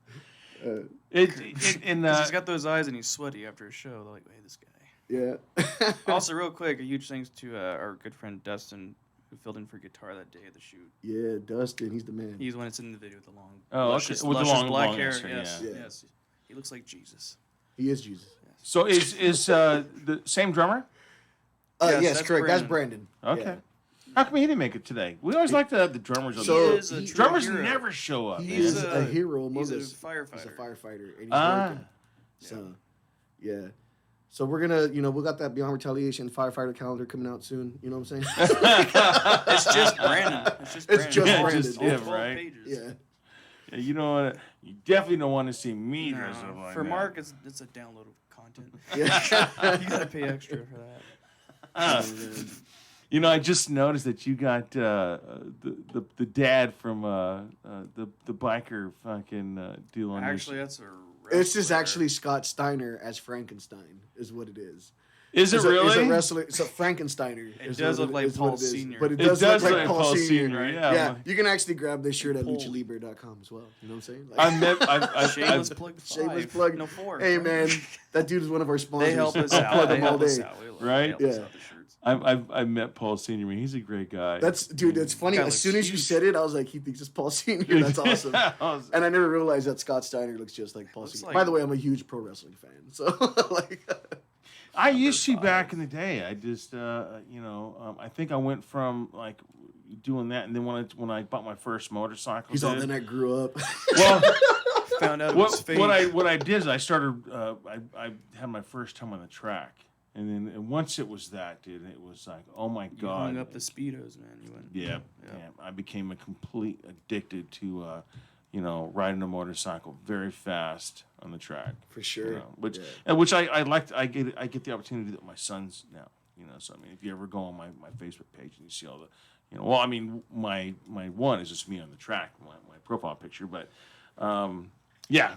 Because he's got those eyes and he's sweaty after a show. They're like, hey, this guy. Yeah. Also, real quick, a huge thanks to our good friend Dustin, who filled in for guitar that day of the shoot. Yeah, Dustin, he's the man. He's the one that's in the video with the long, with luscious the long black hair. hair, Yes, yeah. yes. He looks like Jesus. He is Jesus. Yes. So is the same drummer? Yes, that's correct. That's Brandon. Brandon. Okay. Yeah. How come he didn't make it today? We always like to have the drummers on So- the He is a he- true drummers hero. never show up. He's man. a hero among He's a us. firefighter. He's a firefighter, and he's Ah. working. So, yeah. So we're gonna, we got that Beyond Retaliation firefighter calendar coming out soon. You know what I'm saying? It's just Brandon. It's just It's Brandon. just Yeah, Brandon. just All him, 12 right? pages. Yeah. Yeah, you know what? You definitely don't want to see me No, dress up like for that. Mark, it's a download of content. Yeah. You gotta pay extra for that. You know, I just noticed that you got the dad from the biker fucking deal on Actually, your... that's a. It's just wrestler. actually Scott Steiner as Frankenstein, is what it is. Is it It's a really? wrestler. It's a Frankensteiner. It is does what look like is what Paul it is. Senior. But it It does, does look look like like Paul Paul Senior. Senior, Yeah. yeah. You can actually grab this shirt at Paul. luchalibre.com as well. You know what I'm saying? I met. Shameless plug. Shameless 5. plug. No 4. Hey man, that dude is one of our sponsors. They help us I'll out. plug They him all help us day. out. We love Right? They help us Yeah. out the shirts. I met Paul Senior. Man, he's a great guy. That's dude. It's funny. Guy As soon looks as you huge. said it, I was like, he thinks it's Paul Senior. That's awesome. And I never realized that Scott Steiner looks just like Paul Looks Senior. like- By the way, I'm a huge pro wrestling fan. So like, I used to five. back in the day. I just, I think I went from like doing that, and then when I bought my first motorcycle, he's all. dude, Then I grew up. well, Found out it was fake. what I did is I started. I had my first time on the track, and once it was that, dude, it was like, oh my You god, hung up the speedos, man. You went. yeah. I became a complete addicted to, riding a motorcycle very fast on the track. For sure. Which Yeah. and which I like. I get the opportunity to do that with my sons now. So I mean, if you ever go on my Facebook page and you see all the, my one is just me on the track, my profile picture, but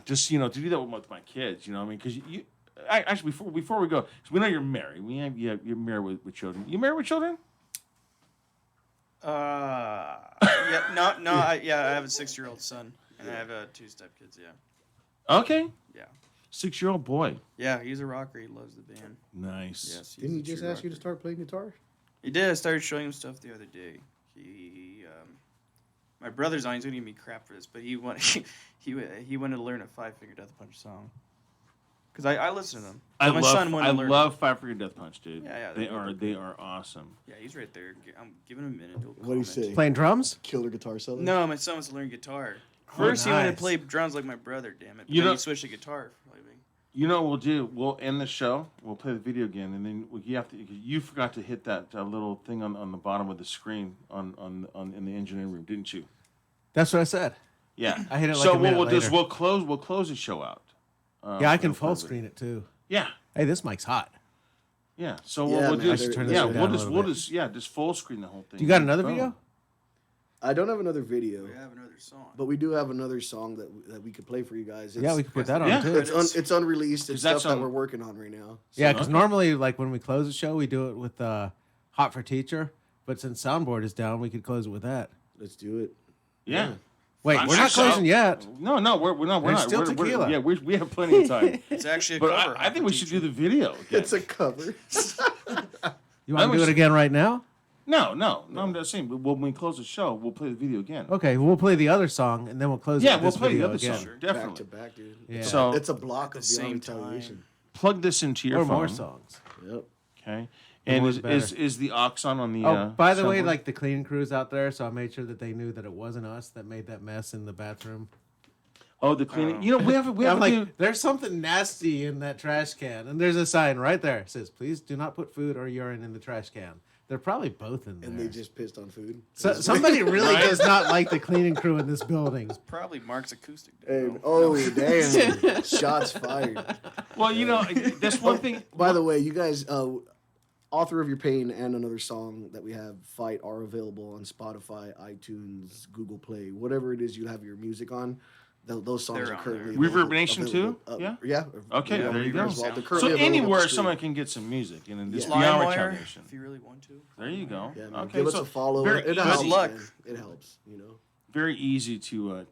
just to do that with my kids, because actually before we go, 'cause we know you're married. You're married with children. You married with children? I have a 6-year-old son, and I have 2 stepkids. Yeah. Okay. Yeah. 6-year-old boy. Yeah, he's a rocker. He loves the band. Nice. Yes. he's Didn't he a just true ask you to rocker. start playing guitar? He did. I started showing him stuff the other day. My brother's on. He's gonna give me crap for this, but he wanted he wanted to learn a 5-Finger Death Punch song. Cause I listen to them. I My son wanted I to learn. love Five Finger Death Punch, dude. Yeah, they are awesome. Yeah, he's right there. I'm giving him a minute. He'll What do you comment. say? Playing drums? Killer guitar solo? No, my son wants to learn guitar. Oh, First, he wanted nice. to play drums like my brother. Damn it! But You then know- he switched to guitar for a living. You know what we'll do? We'll end the show. We'll play the video again, and then you forgot to hit that little thing on the bottom of the screen on in the engineering room, didn't you? That's what I said. Yeah. I hit it like so a minute we'll later. we'll close the show out. Yeah, I can we'll full play screen it too. Yeah. Hey, this mic's hot. Yeah. So Yeah, we'll man, I do should turn this yeah, way down a little bit. just full screen the whole thing. You got another Boom. video? I don't have another video, We have another song. but we do have another song that we could play for you guys. Yeah, we could put that on Yeah. too. It's unreleased. 'Cause It's that's stuff that on- we're working on right now. Yeah, because Okay. normally, like when we close the show, we do it with Hot for Teacher. But since soundboard is down, we could close it with that. Let's do it. Yeah. Wait, I'm we're not actually- closing yet. No, we're not. There's still tequila. Yeah, we have plenty of time. It's actually a But cover. I think we should do the video. Again. It's a cover. You I want to wish- do it again right now? No. I'm just saying. But when we close the show, we'll play the video again. Okay, we'll play the other song and then we'll close. Yeah, it with we'll this play the video other again. song. Sure. Back Definitely. to back, dude. Yeah. So- It's a block At of the Beyond same Retaliation. Plug this into your Or phone. more songs. Yep. Okay. The And more is, the is better. is the aux on the? Oh, by the way, soundboard? like the cleaning crew's out there, so I made sure that they knew that it wasn't us that made that mess in the bathroom. the cleaning. Oh. We have I'm like, to. there's something nasty in that trash can, and there's a sign right there. It says, "Please do not put food or urine in the trash can." They're probably both in there. And they just pissed on food. So, somebody really Right? does not like the cleaning crew in this building. Probably Mark's acoustic. Hey, demo. oh damn! Shots fired. Well, that's one thing. By the way, you guys, Author of Your Pain and another song that we have, Fight, are available on Spotify, iTunes, Google Play, whatever it is you have your music on. Those songs They're are on currently there. Reverb Nation available. too? Yeah? Yeah. Okay, Yeah, there you go. as well. They're So So currently available anywhere for stream. someone can get some music, and this Yeah. Beyond LimeWire, Retaliation. if you really want to. There you go. Yeah, man, okay, give us so a follow. very It easy. helps, Good luck. man. It helps, very easy to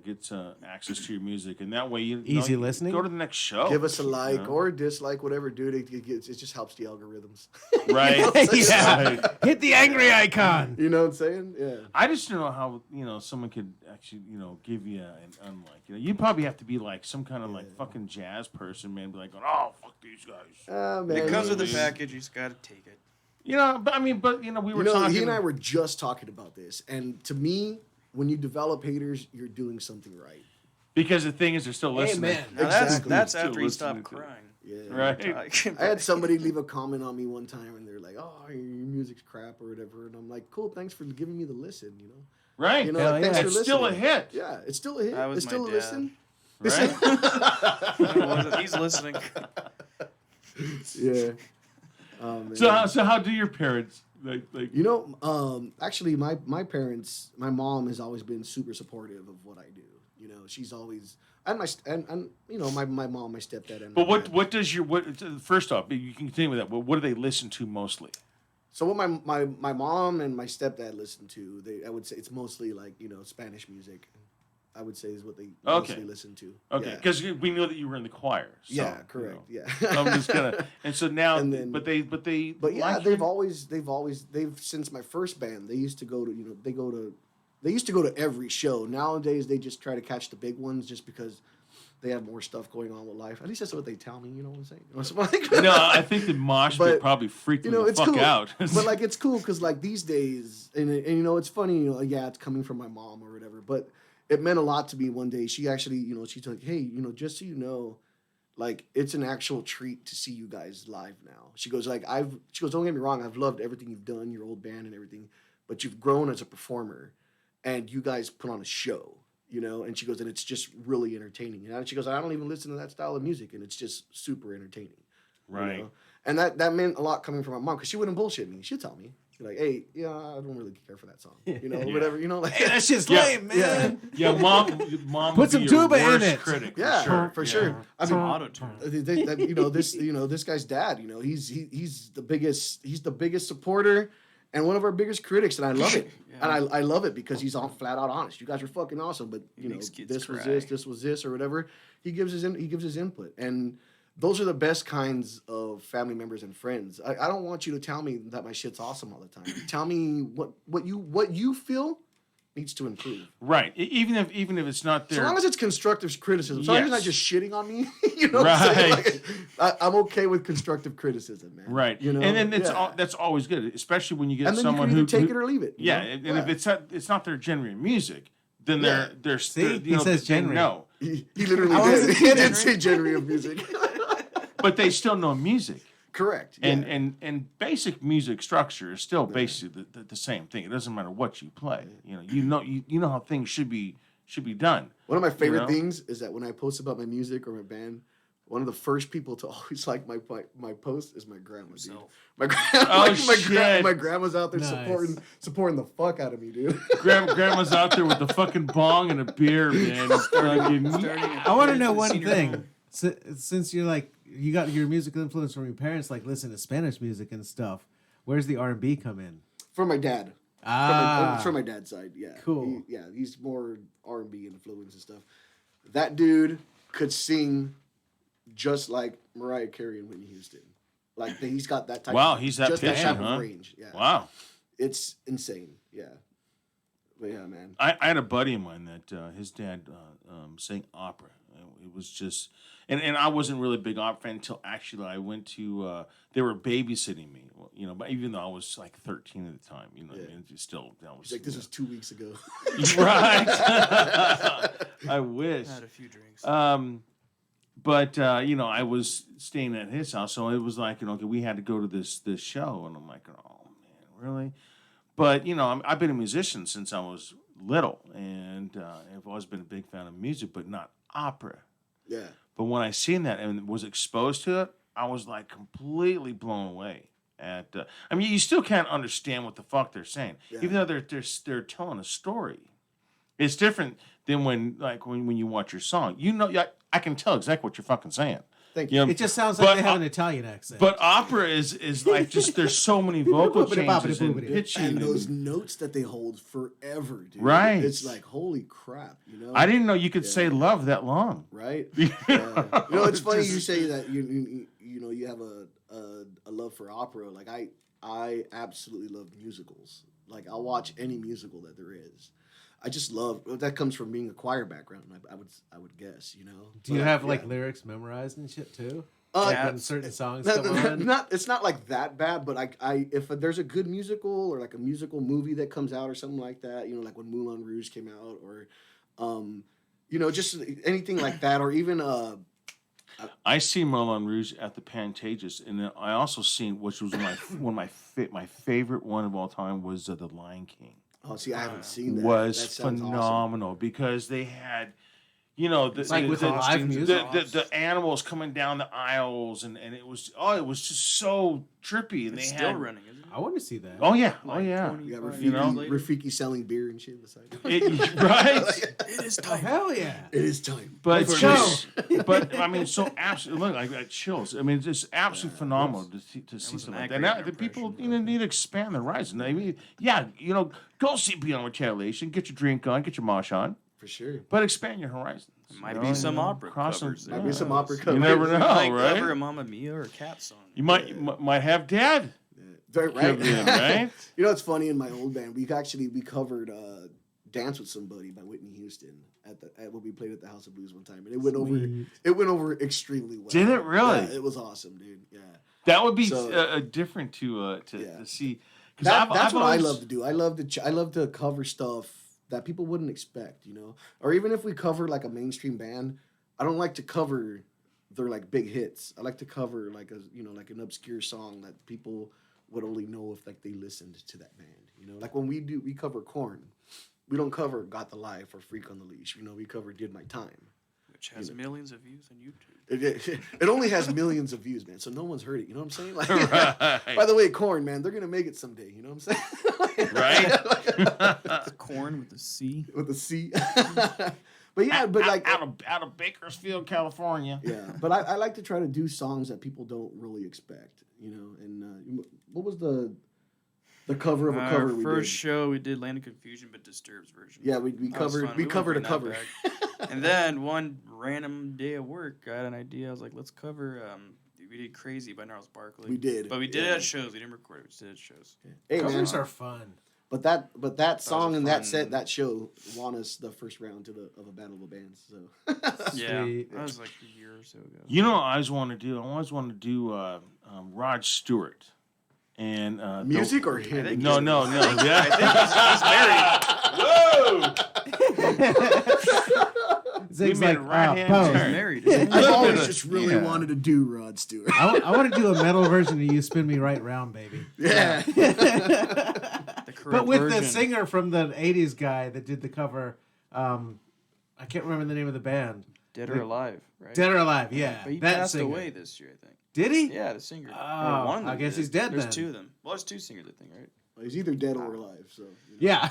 get access to your music, and that way you Easy you listening? Go to the next show. Give us a like know? or dislike, whatever, dude. It just helps the algorithms. Right. Yeah. Right. Hit the angry icon. You know what I'm saying? Yeah. I just don't know how someone could actually give you an unlike. You'd probably have to be like some kind of like fucking jazz person, man. Be like, oh fuck these guys. Man, It comes with the Movies. package. You just gotta take it. But we were talking. He and I were just talking about this, and to me, when you develop haters, you're doing something right. Because the thing is, they're still listening. Amen. Now Exactly. that's Still after you stop listening to it. crying. Yeah. Right. I had somebody leave a comment on me one time, and they're like, "Oh, your music's crap" or whatever, and I'm like, "Cool, thanks for giving me the listen." Right. You know, Hell like, thanks yeah. for It's still a listening. hit. Yeah, it's still a hit. That was It's my still a dad. listen. Right. He's listening. Yeah. Oh, man. So how do your parents like? Actually, my parents, my mom has always been super supportive of what I do. She's always and my mom, my stepdad, and But my dad. what does first off, you can continue with that. But what do they listen to mostly? So what my mom and my stepdad listen to, I would say it's mostly like Spanish music. I would say is what they mostly listen to. Okay, Yeah. because we know that you were in the choir. So, Yeah, correct. Yeah. So I'm just gonna, and so now, And then- but yeah, But they've since my first band, they used to go to they used to go to every show. Nowadays they just try to catch the big ones just because they have more stuff going on with life. At least that's what they tell me. You know what I'm saying? No, I think the mosh pit But, probably freaked them the it's fuck cool. out. But like it's cool because like these days, and it's funny. It's coming from my mom or whatever, but it meant a lot to me one day. She actually, she's like, hey, just so you know, like it's an actual treat to see you guys live now. She goes, don't get me wrong, I've loved everything you've done, your old band and everything, but you've grown as a performer, and you guys put on a show, And she goes, and it's just really entertaining. And she goes, I don't even listen to that style of music, and it's just super entertaining. Right. And that meant a lot coming from my mom because she wouldn't bullshit me. She'd tell me. Like, hey, I don't really care for that song. Whatever, like Hey, that shit's Yeah. lame, man. Yeah, mom Put would some be your tuba in worst it. Critic, Yeah, for sure. I mean, Auto-tune. this guy's dad, he's the biggest supporter and one of our biggest critics, and I love it. Yeah. And I love it because he's all flat out honest. You guys are fucking awesome, but makes kids this was cry. this was this or whatever. He gives his input, and those are the best kinds of family members and friends. I don't want you to tell me that my shit's awesome all the time. Tell me what you feel needs to improve. Right. Even if it's not there. So long as it's constructive criticism. So long as you're not Yes. just shitting on me. What I'm saying? Right. Like, I'm okay with constructive criticism, man. Right. And then that's always good, especially when you get And then someone you can either who take it or leave it. Yeah, and if it's not their genuine music, then Yeah. they're See? He says they genuine. know, He literally I wasn't did. He kidding. did say genre of music. but they still know music. Correct. Yeah. And basic music structure is still basically the same thing. It doesn't matter what you play. You know how things should be done. One of my favorite know? things is that when I post about my music or my band, one of the first people to always like my post is my grandma, dude. Himself. My Oh, grandma, my shit. grandma's out there Nice. supporting the fuck out of me, dude. Grandma's out there with the fucking bong and a beer, man. Starting I want to at know the one senior thing. home. Since you're like you got your musical influence from your parents, like listen to Spanish music and stuff. Where's the R&B come in? From my dad. Ah, From my dad's side, yeah. Cool. He's more R&B influence and stuff. That dude could sing just like Mariah Carey and Whitney Houston. Like he's got that type. Wow, of, he's that just pitching, type huh? of range. Yeah. Wow. It's insane. Yeah. But yeah, man. I had a buddy of mine that his dad sang opera. It was just, and I wasn't really a big opera fan until actually I went to, they were babysitting me, but even though I was like 13 at the time, Yeah. I mean, it's still, that was, He's like, this was 2 weeks ago. right. I wish. Had a few drinks. But I was staying at his house, so it was like, okay, we had to go to this show, and I'm like, oh man, really? But I've been a musician since I was little, and I've always been a big fan of music, but not opera. Yeah. But when I seen that and was exposed to it, I was like completely blown away. I mean, you still can't understand what the fuck they're saying, Yeah. even though they're telling a story. It's different than when you watch your song. I can tell exactly what you're fucking saying. Thank You you. know, It just sounds like But, they have an Italian accent. but opera is like just there's so many vocal changes and Boopity-boopity-boopity. pitching. And those notes that they hold forever, dude. Right. It's like, holy crap, you know? I didn't know you could say love that long. Right? You Yeah. You know, it's funny just- you say that you know, you have a love for opera. Like, I absolutely love musicals. Like, I'll watch any musical that there is. I just love that comes from being a choir background. I would guess, you know. Do you But, have yeah. like lyrics memorized and shit too? Uh, Like when certain songs come on? It's not like that bad, but I if there's a good musical or like a musical movie that comes out or something like that, you know, like when Moulin Rouge came out, or you know, just anything like that, or even I see Moulin Rouge at the Pantages, and then I also seen, which was my favorite one of all time, was The Lion King. oh, see, I haven't seen that. Was That sounds phenomenal because they had, you know, Like with the live music? the animals coming down the aisles, and it was just so trippy, and It's they still had running, isn't it? I want to see that. oh yeah, Like oh yeah, 20 You got Five Rafiki, you know? Rafiki selling beer and shit beside right. It is Oh, time. hell yeah. It is time. But For just, me. but I mean, so absolutely, look, I got chills. I mean, it's just absolutely phenomenal to see wasn't something that like that. great Now, an the people impression, need to expand their horizon. I mean, yeah, you know, go see Beyond Retaliation, get your drink on, get your mosh on, For sure. but expand your horizons. Might you be know, some you know, opera cross covers them- there. Might be some opera You covers. never know, Like right? cover a Mamma Mia or a Cat song. You might have Dad Very right. come in, right? You know, it's funny, in my old band, we covered "Dance with Somebody" by Whitney Houston at when we played at the House of Blues one time, and it went over extremely well. Did it really? Yeah, it was awesome, dude. Yeah. That would be So- different to Yeah. see. That's I've what always- I love to do. I love to cover stuff that people wouldn't expect, you know. Or even if we cover like a mainstream band, I don't like to cover their like big hits. I like to cover like like an obscure song that people would only know if like they listened to that band. You know, like when we cover Korn, we don't cover "Got the Life" or "Freak on the Leash." You know, we cover "Did My Time." Which has millions of views on YouTube. It only has millions of views, man. So no one's heard it. You know what I'm saying? Like, Right. by the way, Korn, man, they're gonna make it someday. You know what I'm saying? Right? Corn with a C. With a C. But yeah, but like out of Bakersfield, California. yeah, but I like to try to do songs that people don't really expect. You know, and what was the cover of a cover Our we first did? show we did Land of Confusion, but Disturbed's version. Yeah, we That was covered fun. we wouldn't covered a bring that cover. back. And then one random day at work, I had an idea. I was like, let's cover. We did "Crazy" by Gnarls Barkley. We did, but we did yeah. it at shows. We didn't record it. We just did it at shows. Hey man, Covers are fun. but that song a and that fun- set that show won us the first round of a battle of the bands. So Yeah, Sweet. that was like a year or so ago. You know what I always want to do? I always want to do Rod Stewart. And music or I him? think No. Yeah. Zig's made like, a right-hand Bo, turn. Married. I've Little always bit of- just really yeah. wanted to do Rod Stewart. I want to do a metal version of "You Spin Me Right Round, Baby." Yeah. The correct But with version. the singer from the '80s guy that did the cover, I can't remember the name of the band. Dead or Alive, right? Dead or Alive, yeah. But he that passed singer. away this year, I think. Did he? Yeah, the singer. Oh, Or one of them I guess did. he's dead There's then. two of them. Well, there's two singers, I think, right? He's either dead or alive. So. Yeah.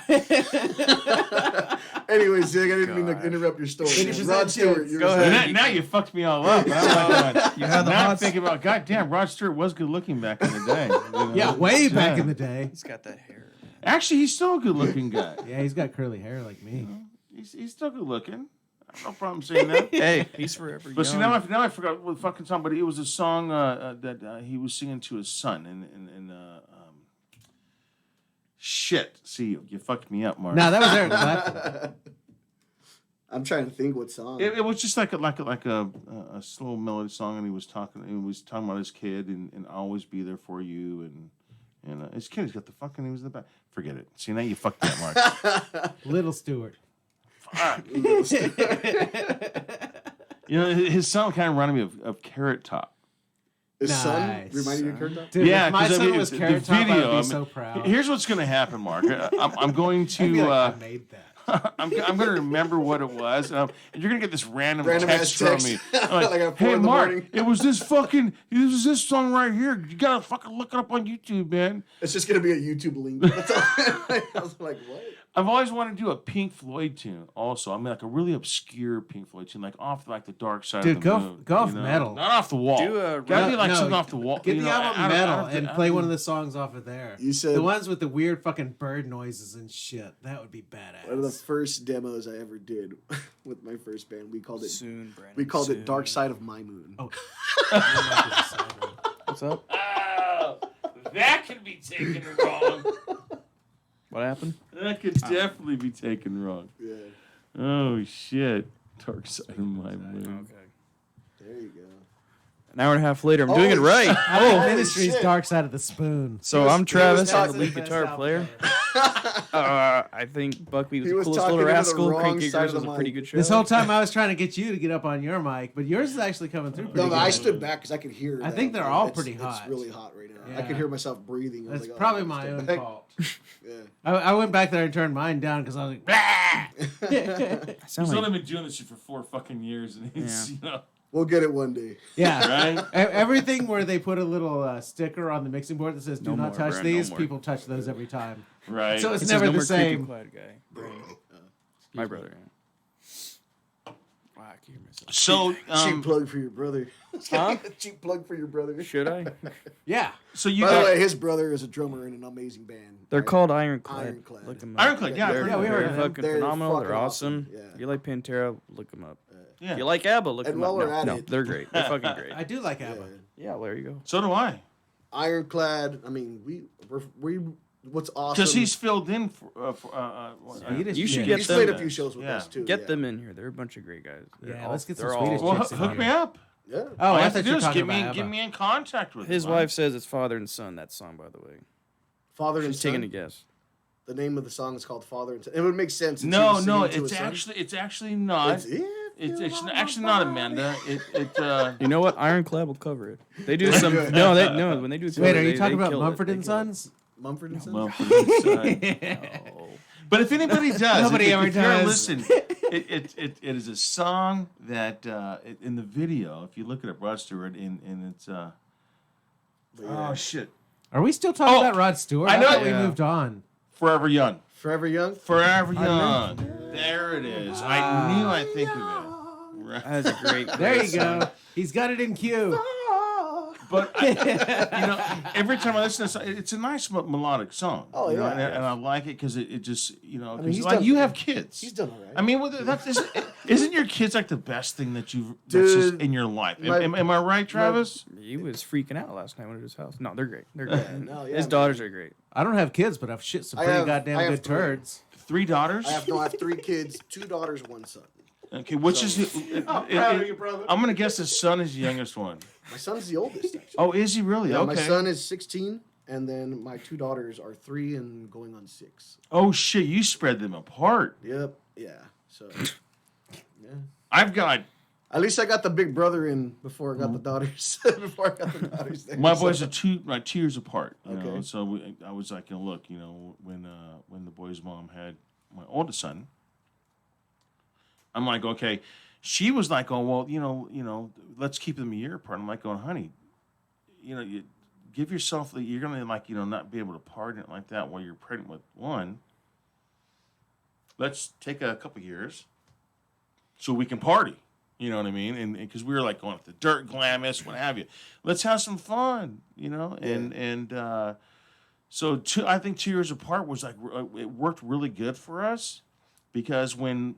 Anyway, Zig, I didn't mean to Gosh. interrupt your story. Finish his Rod head Stewart, jokes. you're Go saying- ahead. Now you fucked me all up. I'm like, You had the now I'm hot. thinking about, God damn, Rod Stewart was good looking back in the day. You know? Yeah, way back Yeah. in the day. He's got that hair. Man. Actually, he's still a good looking guy. Yeah, he's got curly hair like me. He's still good looking. I have no problem saying that. Hey, he's forever But see, young. now I forgot what fucking song, but it was a song that he was singing to his son. Shit. See, you fucked me up, Mark. No, that was Eric Clapton. I'm trying to think what song. It was just like a slow melody song, and he was talking about his kid and I'll always be there for you, and his kid, he's got the fucking, he was the back. Forget it. See, now you fucked me up, Mark. Little Stewart. Fuck. You know, his son kind of reminded me of Carrot Top. His son Nice. reminded you of Kurt Dodd? Dude, Yeah, if my 'cause I son mean, was the Carrot Top, I'd video, be I so mean, proud. Here's what's going to happen, Mark. I'm going I'd be to like, I made that. I'm going to remember what it was, and you're going to get this random Random text ass from text. me. I'm Like at 4 hey, in the Mark, morning." it was this song right here. You got to fucking look it up on YouTube, man. It's just gonna be a YouTube link. That's all. I was like, what? I've always wanted to do a Pink Floyd tune. Also, I mean, like a really obscure Pink Floyd tune, like off like the Dark Side Dude, of the go Moon. off you know? metal. Not off the wall. Do a Gotta be like No, something off the wall. Get you the know, album I don't- metal I don't- and I play don't- one of the songs off of there. You said the ones with the weird fucking bird noises and shit. That would be badass. one of the first demos I ever did with my first band. We called it Soon, Brandon. we called soon. it Dark Side of My Moon. Oh. What's up? Oh, that could be taken wrong. What happened? That could definitely be taken wrong. Yeah, Oh shit! Dark Side of My Moon. Okay. there you go. An hour and a half later, I'm doing it Holy right. I think Holy Ministry's shit. Dark Side of the Spoon. So was- I'm he was Travis. I'm talking- the lead Best guitar album player. ever. I think Buckwheat was He the was coolest talking little into the rascal. wrong Crank side Kickers of the was a pretty mic. good show. This whole time I was trying to get you to get up on your mic, but yours is actually coming through pretty No, good. I stood back because I could hear. I that. think they're all It's- pretty hot. It's really hot right now. I Yeah. could hear myself breathing. I was That's like, oh, probably I my gotta own step back. fault. Yeah. I went back there and turned mine down because I was like, "Blah!" I sound He's like only been doing this shit for 4 fucking years, and he's We'll get it one day. yeah. right. Everything where they put a little sticker on the mixing board that says "Do No not more, touch Brad, no these," more. people touch those every time. Right. So it's it says never no the more creepy, same. quiet guy. Brandon. My brother. Yeah. Wow, I can hear myself. So, Cheap plug for your brother. Huh? Cheap plug for your brother. Should I? Yeah. so you By the got way, his brother is a drummer in an amazing band. They're called Ironclad. Ironclad. Look 'em up. Ironclad. Yeah, I've They're- heard Yeah, we of heard it. of They're them. fucking They're phenomenal. fucking They're awesome. awesome. Yeah. If you like Pantera, look them up. Yeah. If you like ABBA, look And them while up. we're No, at no, it- they're great. They're fucking great. I do like Yeah. ABBA. Yeah, well, there you go. So do I. Ironclad. I mean, we what's awesome. Because he's filled in for. Swedish You should chicks. get he's them. played a few shows with Yeah. us too. Get yeah. them in here. They're a bunch of great guys. They're Yeah, let's get some they're Swedish well, chicks in hook here. me up. Yeah. Oh, All I you have to thought do you were is talking get me, about get ABBA. me in contact with His him. wife says it's father and son. That song, by the way. Father and She's taking a Son. guess. The name of the song is called Father and Son. It would make sense. if she No, was no, singing to it's his son. actually not. It's actually not Amanda. You know what? Ironclad will cover it. They do That's some. good. No, when they do. Wait, are they you talking about kill it. Mumford They and kill it. Sons? Mumford and Son. Mumford and Son. Oh. But if anybody does, Nobody ever if you're does. Listen, it is a song that in the video, if you look at it, Rod Stewart, and it's But yeah. oh shit, Are we still talking Oh, about Rod Stewart? I know- thought we Yeah. moved on. Forever Young, Forever Young. Forever Young. There it is. I knew I'd think of it. Right. That is a great. There great you song. go. He's got it in Q. But every time I listen to song, it's a nice melodic song. Oh, you know, yeah. and I like it because it just mean, 'cause he's like done- you have kids. He's done all right. I mean, isn't your kids like the best thing that you've that's just Dude, in your life? my- Am I right, Travis? He was freaking out last night when at his house. No, they're great. They're great. no, yeah, His man. daughters are great. I don't have kids, but I've shit some I pretty have- goddamn I have good three. turds. 3 daughters. I have 3 kids, 2 daughters, 1 son. Okay, which is brother. I'm gonna guess the son is the youngest one. My son's the oldest. Actually. Oh, is he really? Yeah, Okay. my son is 16, and then my 2 daughters are 3 and going on 6. Oh shit, you spread them apart. Yep. Yeah. So. Yeah. I've got At least I got the big brother in before I got the daughters. Before I got the daughters there. my So- boys are 2 years apart. You know? Okay. So I was like, look, when the boy's mom had my oldest son, I'm like, okay. She was like, oh well, let's keep them a year apart. I'm like, going, honey, you give yourself you're gonna not be able to party it like that while you're pregnant with one. Let's take a couple years so we can party. You know what I mean? And because we were like going up the dirt, Glamis, what have you. Let's have some fun, And so I think 2 years apart was like it worked really good for us because when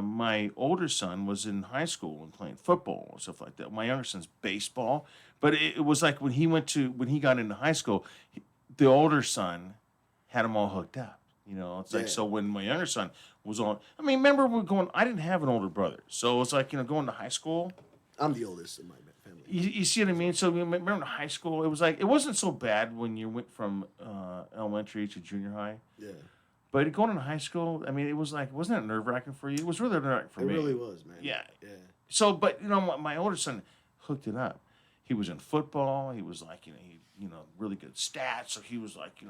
my older son was in high school and playing football and stuff like that, my younger son's baseball. But it was like when he got into high school, the older son had them all hooked up. It's like, Yeah. so when my younger son was on, I mean, remember I didn't have an older brother. So it's like, going to high school. I'm the oldest in my family. You see what I mean? So remember in high school, it was like, it wasn't so bad when you went from elementary to junior high. Yeah. But going into high school, I mean, it was like, wasn't that nerve-wracking for you? It was really nerve-wracking for It me. really was, man. Yeah. Yeah. So, but, my older son hooked it up. He was in football. He was like, really good stats. So he was like,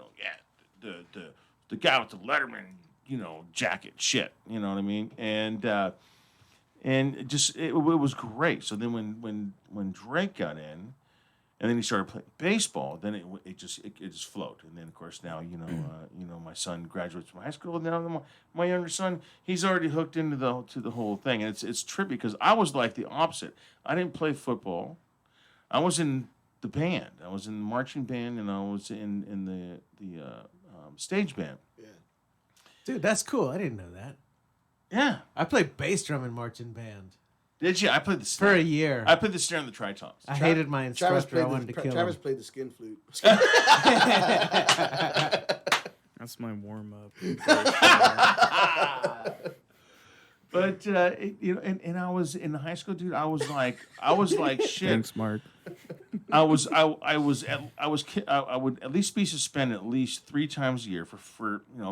the guy with the Letterman, jacket shit. You know what I mean? And just it was great. So then when Drake got in, And then he started playing baseball. Then it just flowed. And then of course now my son graduates from high school. And now my younger son, he's already hooked into the whole thing. And it's trippy because I was like the opposite. I didn't play football. I was in the band. I was in the marching band, and I was in the stage band. Yeah. Dude, that's cool. I didn't know that. Yeah. I played bass drum in marching band Did you? I played the for a year. I played the snare and the tritoms. I hated my instructor. I wanted to kill Travis him. played the skin flute. That's my warm up. But and I was in high school, dude. I was like shit. Thanks, Mark. I would at least be suspended at least 3 times a year for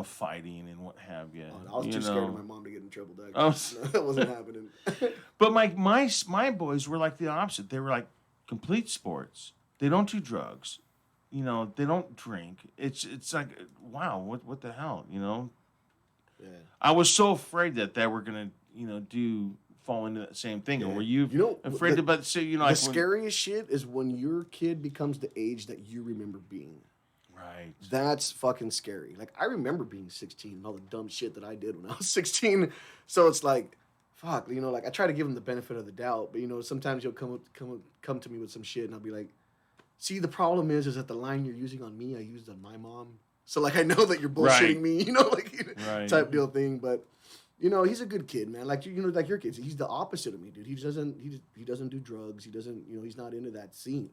fighting and what have you. I was too scared of my mom to get in trouble. That Oh. that wasn't happening. But my boys were like the opposite. They were like complete sports. They don't do drugs. They don't drink. It's like, wow, what the hell, Yeah. I was so afraid that they were gonna fall into that same thing. Yeah. Or were you afraid about the like scariest shit is when your kid becomes the age that you remember being. right? That's fucking scary. Like, I remember being 16 and all the dumb shit that I did when I was 16. So it's like, fuck, like I try to give them the benefit of the doubt, but sometimes you'll come to me with some shit and I'll be like, see, the problem is that the line you're using on me, I used on my mom. So like I know that you're bullshitting me, Right. type deal thing. But he's a good kid, man. Like like your kids, he's the opposite of me, dude. He doesn't do drugs. He doesn't, he's not into that scene,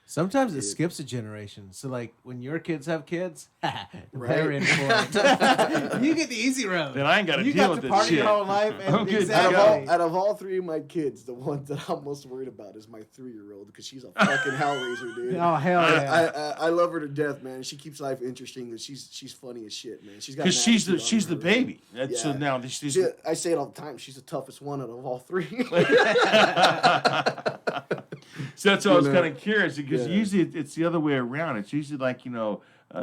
Sometimes it skips a generation. So, like, when your kids have kids, they're Right. in for it. You get the easy road. Then I ain't got to You deal got with to this party shit. your whole life. And Okay, exactly. Out of all 3 of my kids, the one that I'm most worried about is my 3-year-old because she's a fucking hellraiser, dude. Oh, hell yeah. I love her to death, man. She keeps life interesting, and she's funny as shit, man. She's got Because an she's attitude the on her, baby. man. So Yeah. now this I say it all the time. She's the toughest one out of all 3. So that's why I was kind of curious because Yeah. usually it's the other way around. It's usually like the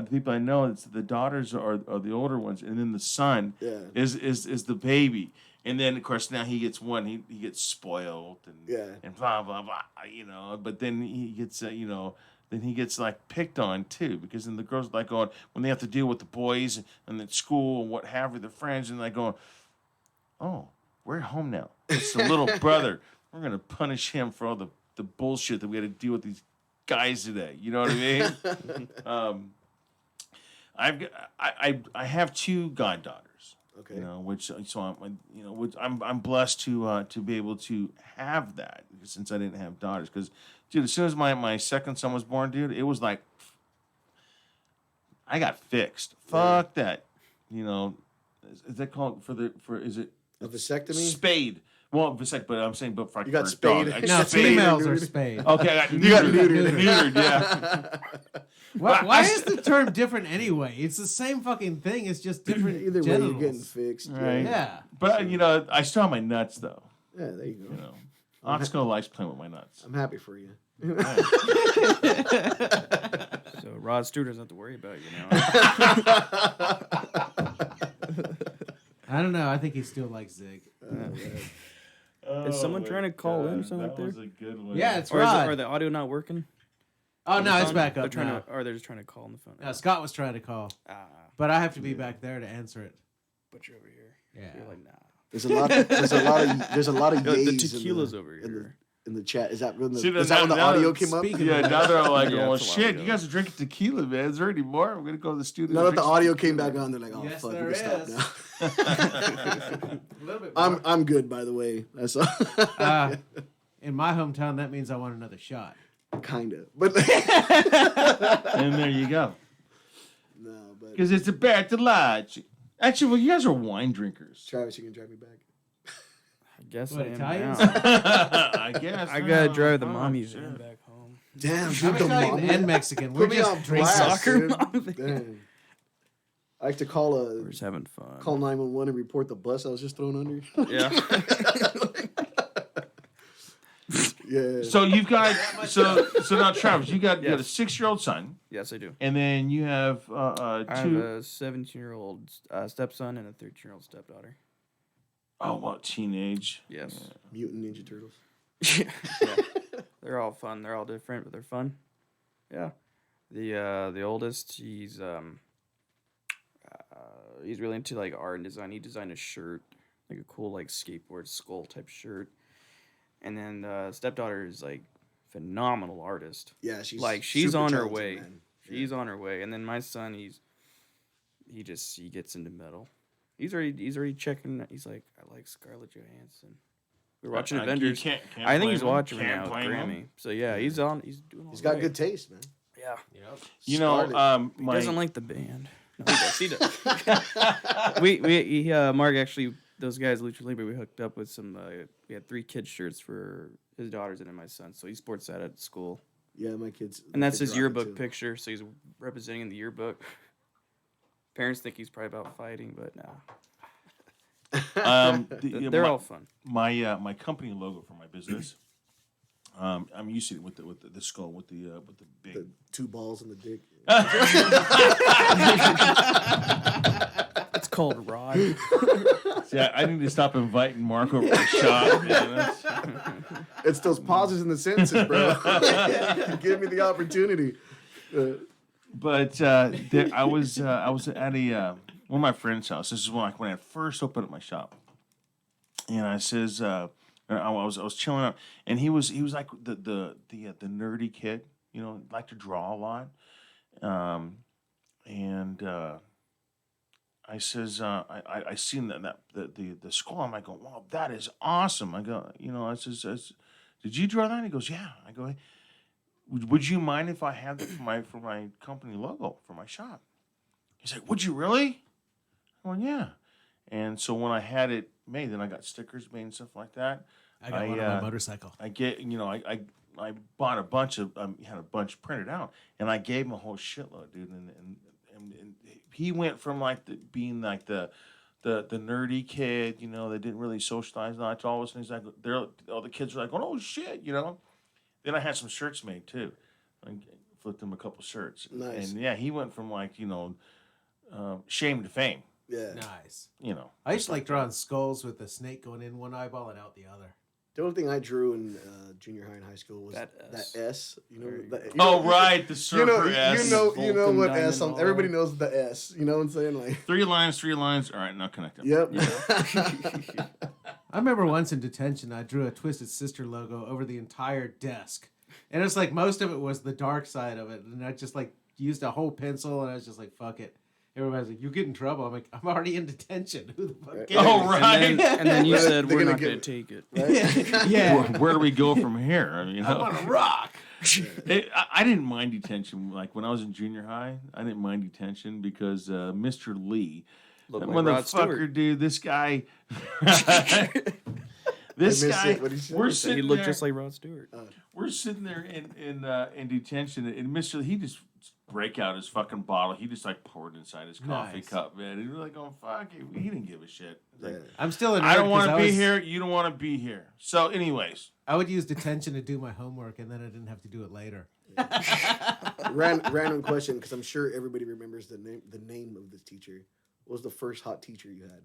people I know, it's the daughters are the older ones, and then the son Yeah. is the baby, and then of course now he gets one. He gets spoiled and blah blah blah. But then he gets then he gets like picked on too because then the girls like going when they have to deal with the boys and at school and what have you, their friends, and like going, oh, we're at home now. It's the little brother. We're gonna punish him for all the bullshit that we had to deal with these guys today. You know what I mean? I have 2 goddaughters. Okay. Which I'm blessed to be able to have that since I didn't have daughters. Because, dude, as soon as my second son was born, dude, it was like I got fixed. Fuck that. Is that called is it A vasectomy? spade? Well, vasect, but I'm saying, but for You got for spayed. dog. No, Spayed or females are neutered. spayed. Okay, I got You got neutered. neutered. Yeah. Why is the term different anyway? It's the same fucking thing. It's just different Either way, genitals. you're getting fixed. Right. Yeah. But I still have my nuts though. Yeah, there you go. Oxco likes playing with my nuts. I'm happy for you. So Rod Stewart doesn't have to worry about you now. I don't know. I think he still likes Zig. Is someone trying to call in or something That like was that? a good one. Yeah, it's Or Rod. are the audio not working? Oh, no, it's phone? back They're up trying now. or they're just trying to call on the phone. No, Scott was trying to call, Ah, but I have to be back there to answer it. but you're over here. Yeah. You're like, nah. There's a lot of The yays tequila's in over the, here. in the chat. Is that when the, See, is that when the now audio that- came up? speaking- Yeah, now they're all like, Yeah, well, it's a while shit, ago. you guys are drinking tequila, man. Is there any more? I'm going to go to the studio. Now that the drink some audio came tequila. back on, they're like, "Oh Yes, fuck, we there can stop is. now." A little bit more. I'm good, by the way. That's all. In my hometown, that means I want another shot. Kind of, but And there you go. no. But Because it's a back to lodge. Actually, well, you guys are wine drinkers. Travis, you can drive me back. I guess What, I am Italians? now. I guess. I gotta drive the Oh, mommy's shit. van back home. Damn, I'm dude, the Italian mom and Mexican. We're put me just on drinking. blast, Soccer dude. mom. Dang. I like to call We're just having fun. 911 and report the bus I was just thrown under. Yeah. Yeah. So you've got so now, Travis, you got a Yes. 6-year-old son, Yes, I do. and then you have I have two. a 17-year-old stepson and a 13-year-old stepdaughter. Oh, well, teenage. Yes. Mutant Ninja Turtles. Yeah. they're all fun. They're all different, but they're fun. Yeah. The oldest, he's really into like art and design. He designed a shirt, like a cool like skateboard skull type shirt. And then stepdaughter is like phenomenal artist. Yeah, she's she's super on her talented, way. man. She's on her way. And then my son, he gets into metal. He's already checking. He's like, I like Scarlett Johansson. We're watching Avengers. Can't I think blame he's him. watching it Can't now with blame him. Grammy. So yeah, he's doing all He's got right. good taste, man. Yeah. Yep. You know, Scarlett. He doesn't like the band. No, he does. We Mark actually, those guys Lucha Libre, we hooked up with some. We had 3 kids shirts for his daughters and then my son. So he sports that at school. Yeah, my kids. And that's kids his rock it, yearbook too. picture. So he's representing in the yearbook. Parents think he's probably about fighting, but no. They're all fun. My company logo for my business. I'm used to it with the skull with the big. The 2 balls in the dick. It's called Rod. See, I need to stop inviting Mark over to the shop. Man. It's those pauses in the sentences, bro. Give me the opportunity. But I was at a one of my friends' house. This is when I first opened up my shop, and I says I was chilling out, and he was like the nerdy kid, you know, liked to draw a lot, and I says I seen the skull. I'm like, wow, that is awesome. I go, you know, I says, did you draw that? He goes, yeah. I go, hey, would you mind if I had that for my company logo for my shop? He's like, would you really? I went, yeah. And so when I had it made, then I got stickers made and stuff like that. I got one on my motorcycle. I bought a bunch of had a bunch printed out, and I gave him a whole shitload, dude. And he went from being like the nerdy kid, you know, that didn't really socialize much. All of a sudden, he's like, all the kids were like, oh shit, you know. Then I had some shirts made too. I flipped him a couple shirts. Nice. And yeah, he went from shame to fame. Yeah. Nice. You know. I used to like drawing skulls with the snake going in one eyeball and out the other. The only thing I drew in junior high and high school was That that S. S. You know, There you that, Right, the surfer S. You know Vulcan what diamond S. all Everybody over. knows the S. You know what I'm saying? Like, 3 lines. All right, now connect them. yep. I remember once in detention, I drew a Twisted Sister logo over the entire desk. And it's like most of it was the dark side of it. And I just like used a whole pencil and I was just like, fuck it. Everybody's like, you get in trouble. I'm like, I'm already in detention. Who the fuck Right. cares? Oh, right. And then you They're said, we're gonna not get- going to take it. Right? Yeah. Where do we go from here? I mean, you I'm know, on a rock. I didn't mind detention. Like when I was in junior high, I didn't mind detention because Mr. Lee, Look that like Rod motherfucker, Stewart. dude, this guy. This I missed guy, it. What'd you say? we're He sitting looked there, just like Rod Stewart. we're sitting there in detention, and Mr. He just break out his fucking bottle. He just like poured inside his coffee Nice. cup, man. And we're like, oh fuck it, he didn't give a shit. Like, Yeah. I'm still in. I don't want to be here. You don't want to be here. So, anyways, I would use detention to do my homework, and then I didn't have to do it later. Random question, because I'm sure everybody remembers the name of this teacher. What was the first hot teacher you had?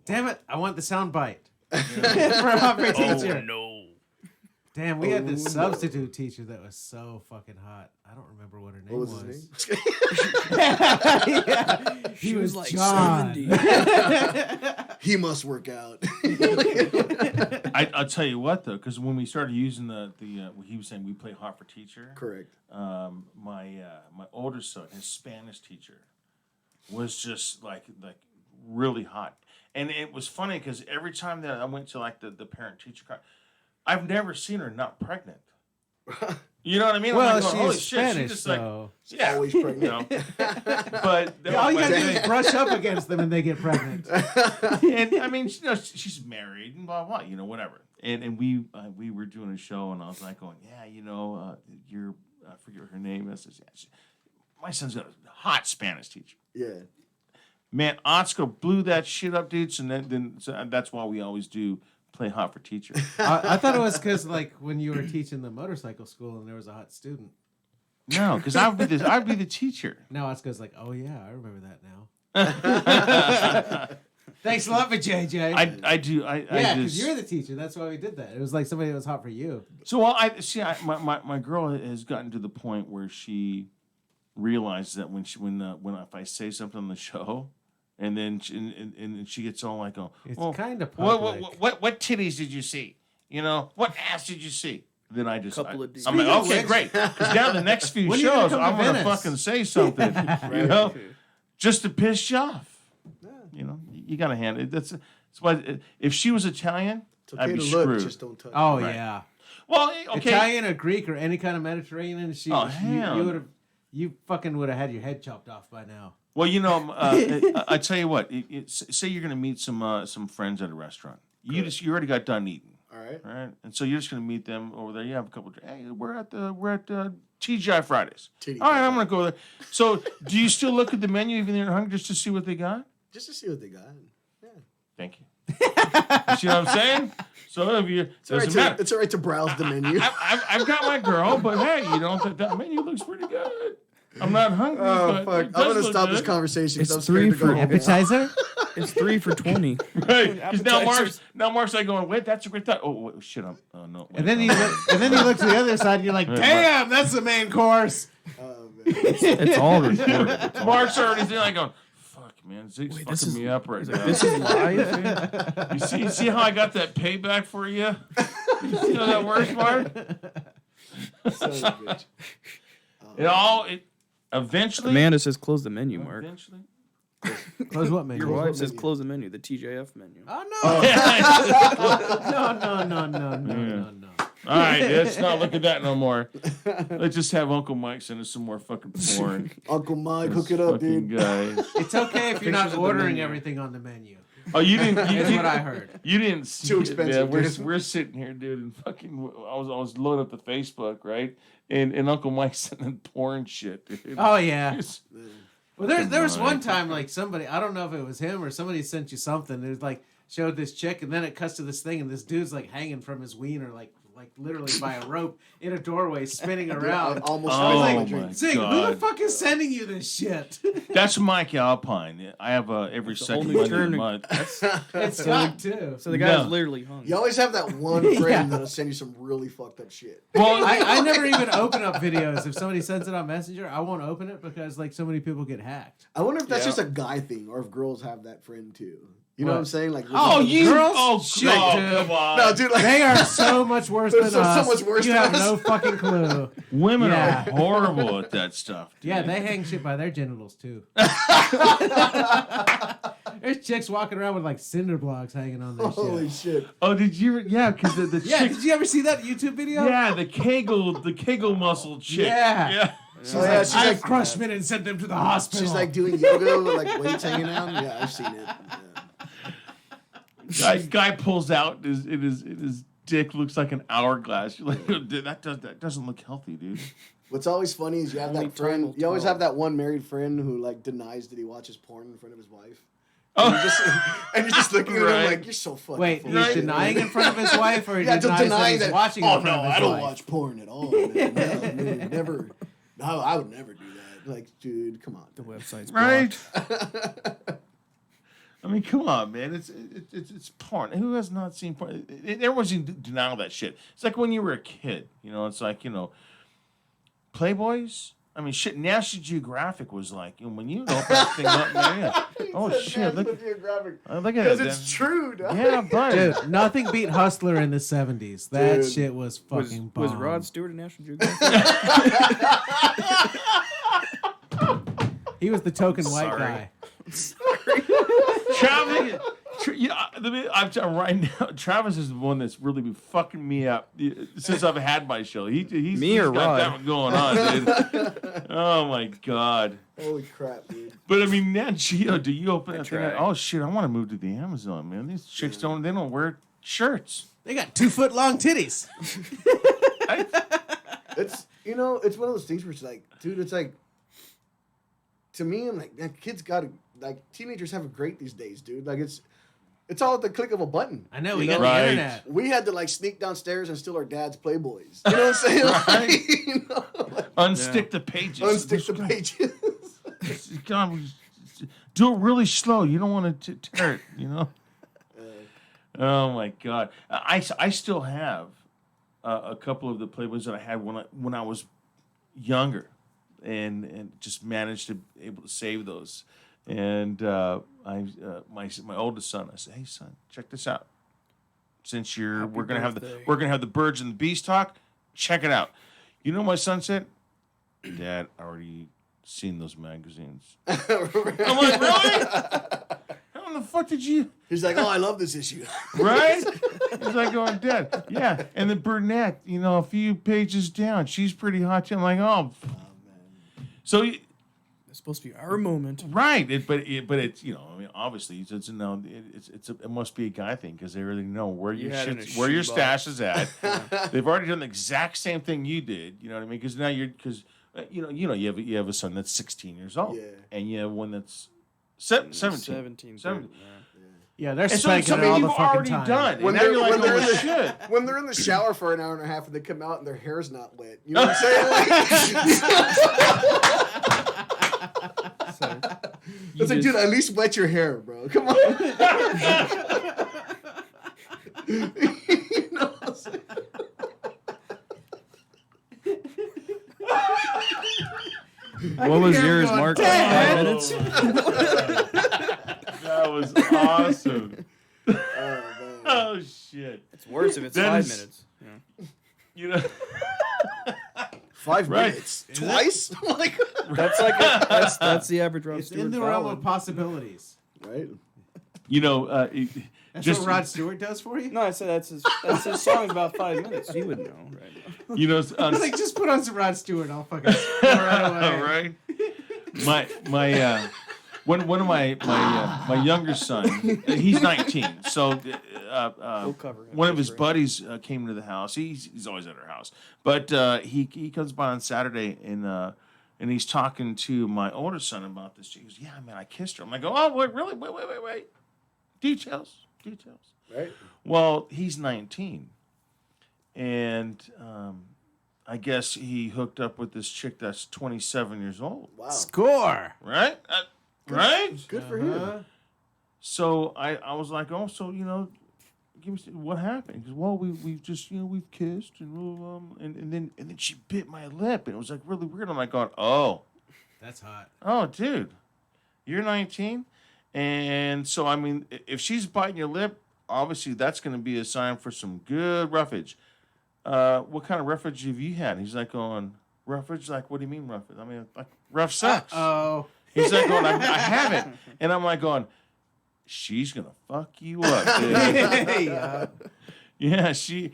Damn it! I want the sound bite for a hopper teacher. no. Damn, we had this Oh, no. substitute teacher that was so fucking hot. I don't remember what her name What was his name? Yeah. He She was was like John. 70. He must work out. I'll tell you what though, because when we started using he was saying we play hot for teacher. Correct. My older son, his Spanish teacher, was just like really hot, and it was funny because every time that I went to like the parent teacher, I've never seen her not pregnant. You know what I mean? Well, I'm like, she's holy shit, Spanish, she's just like, so yeah, Always you pregnant. know. But yeah, all you gotta do but- is brush up against them and they get pregnant. and I mean, you know, she's married and blah blah, you know, whatever. And we were doing a show, and I was like, going, yeah, you know, I forget her name. I says, yeah, my son's got a hot Spanish teacher. Yeah. Man, Otsko blew that shit up, dude. So that's why we always do play hot for teacher. I thought it was because like when you were teaching the motorcycle school and there was a hot student. No, because I'd be the teacher. Now Oscar's like, oh yeah, I remember that now. Thanks a lot for JJ. I do. yeah, just because you're the teacher. That's why we did that. It was like somebody that was hot for you. So well, my girl has gotten to the point where she realizes that when if I say something on the show, and then she gets all like, It's well, kind of public. what titties did you see? What ass did you see? Then I just Couple of I'm like, Speaking of okay, which- great. Because now the next few When are you gonna shows, come to I'm gonna Venice? fucking say something, just to piss you off. You gotta handle it. That's why if she was Italian, It's okay I'd be to screwed. look, just don't touch. Oh Right. yeah, Well, okay. Italian or Greek or any kind of Mediterranean. hell. You fucking would have had your head chopped off by now. Well, I tell you what. Say you're gonna meet some friends at a restaurant. You already got done eating. All right. All right, and so you're just gonna meet them over there. You have a couple. Hey, we're at TGI Fridays. TGI All right, I'm gonna go there. So, do you still look at the menu even though you're hungry just to see what they got? Just to see what they got. Yeah. Thank you. You see what I'm saying? So if you It's all right doesn't matter. it's all right to browse the menu. I've got my girl, but hey, that menu looks pretty good. I'm not hungry. Oh but fuck! it I'm does gonna look stop this good. conversation because I'm It's scared to 3 go for home. Appetizer? It's 3 for 20. Right? Because Appetizers. now Mark's like going, wait, that's a great thought. Oh wait, shit, I'm no. Wait, And then no. you look to the other side and you're like, Right, damn, that's the main course. Oh, man. It's all recorded. Mark's already there like going, fuck man, Zig's Wait, fucking me up right now. This is live. You see how I got that payback for you? You see how that works, Mark? Son of a bitch. It eventually. Amanda says close the menu, Mark. Eventually. Close what menu? Your Close wife what says menu? close the menu, the TJF menu. Oh no. All right, let's not look at that no more. Let's just have Uncle Mike send us some more fucking porn. Uncle Mike, This hook it up, fucking dude. guys. It's okay if you're not Pictures of the ordering menu. everything on the menu. Oh, you didn't. That's what I heard. You didn't see Too it, expensive, man. dude. We're sitting here, dude, and fucking. I was loading up the Facebook, right, and Uncle Mike's sending porn shit, dude. Oh yeah. It's- Well, there was Come one on. time like somebody, I don't know if it was him or somebody sent you something. It was like showed this chick, and then it cuts to this thing, and this dude's like hanging from his wiener, like literally by a rope in a doorway, spinning I around. almost Oh, spilled my my drink. Zig, who the God. fuck is sending you this shit? That's Mike Alpine. I have every That's a whole second new Monday of the turn. month. It's Scott too. So the guy's No. literally hung. You always have that one friend Yeah. that'll send you some really fucked up shit. Well, I never even open up videos. If somebody sends it on Messenger, I won't open it because like so many people get hacked. I wonder if that's Yeah. just a guy thing or if girls have that friend too. You know What? what I'm saying? Like, oh, you. Girls? Oh, Shit, God, dude. come on. no, dude, like They are so much worse They're than so us. much worse you than have us. no fucking clue. Women Yeah. are horrible at that stuff. Dude. Yeah, they hang shit by their genitals too. There's chicks walking around with like cinder blocks hanging on their holy shit. shit. Oh, did you? Yeah, because the Yeah, chick. did you ever see that YouTube video? Yeah, the Kegel muscle chick. Yeah. Yeah. Oh, yeah, she's I like, crushed men and sent them to the hospital. she's like doing yoga with like weights hanging out. Yeah, I've seen it. Yeah. Guy pulls out his dick looks like an hourglass. You're like, dude, that doesn't look healthy, dude. What's always funny is you have Only that friend. time will You always tell. have that one married friend who like denies that he watches porn in front of his wife. Oh, And you're just looking at Right. him like you're so fucking. Wait, full he's of shit, denying man. in front of his wife, or he Yeah, just denies that denying he's that. watching Oh in front no, of his I don't wife? watch porn at all. Man. No, never. No, I would never do that. Like, dude, come on. The website's right. blocked. I mean, come on, man. It's porn. Who has not seen porn? Everyone's in denial of that shit. It's like when you were a kid. You know, it's like, Playboys. I mean, shit. National Geographic was like, when you open that thing up, man. Oh shit! Look at Because that. it's true, dog. Yeah, but Dude, nothing beat Hustler in the 70s. That Dude. shit was fucking bomb. Was Rod Stewart a National Geographic? He was the token white Sorry. guy. Travis, I'm telling you right now, Travis is the one that's really been fucking me up since I've had my show. He's Me or got Rod? that one going on, dude. Oh my god! Holy crap, dude. But I mean, Nat Geo, do you open that thing? try. Oh shit! I want to move to the Amazon, man. These chicks don't wear shirts. They got 2-foot long titties. It's it's one of those things where it's like, dude, it's like, to me, I'm like, man, kids gotta teenagers have it great these days, dude. Like it's all at the click of a button. I know, you we got Right. the internet. We had to sneak downstairs and steal our dad's Playboys. You know what I'm saying? Unstick the pages. Unstick the pages. God, do it really slow. You don't want to tear it, you know? Oh, my God. I still have a couple of the Playboys that I had when I was younger and just managed to able to save those. And my oldest son, I said, hey, son, check this out. Since we're gonna have the birds and the bees talk, check it out. You know what my son said? Dad, I already seen those magazines. I'm like, really? How in the fuck did you? He's like, oh, I love this issue. Right? He's like going, Dad, yeah. And the brunette, a few pages down, she's pretty hot too. I'm like, oh man. So. It's supposed to be our moment. Right, but it's obviously it must be a guy thing because they really know where your stash is at. They've already done the exact same thing you did. You know what I mean? Because now you have a son that's 16 years old, and you have one that's 17. Yeah, they're and spanking it all the you've fucking already time. done. When and now they're, you're like, when, they're oh, in the, shit. when they're in the shower for an hour and a half and they come out and their hair's not wet. You know what I'm saying? It's like, dude, at least wet your hair, bro. Come on. You know what I'm saying? What was yours, Mark? 5 minutes? That was awesome. Oh, man. Oh, shit. It's worse if it's That 5 is- minutes. Yeah. You know, 5 Right. minutes? Twice? I'm like, That's like that's the average Rod It's Stewart in the realm ballad. of possibilities. right? That's just what Rod Stewart does for you? No, I said that's his song is about 5 minutes. You would know, right? It's like, just put on some Rod Stewart and I'll fucking score right away. right? One of my younger son, he's 19, so We'll cover him. one of his buddies came to the house. He's always at our house, but he comes by on Saturday and he's talking to my older son about this. He goes, "Yeah, man, I kissed her." I'm like, "Oh, wait, really? Wait. Details." Right? Well, he's 19, and I guess he hooked up with this chick that's 27 years old. Wow. Score! Right? Right? Good for him. So I was like, oh, so give me what happened? He goes, well, we've just we've kissed and then she bit my lip and it was like really weird. I'm like going, oh, That's hot. oh, dude, you're 19, and so I mean, if she's biting your lip, obviously that's going to be a sign for some good roughage. What kind of roughage have you had? He's like going, roughage? Like, what do you mean roughage? I mean, like rough sex. Oh. He's like going, I haven't. And I'm like going, she's going to fuck you up, dude. Yeah. Yeah, she,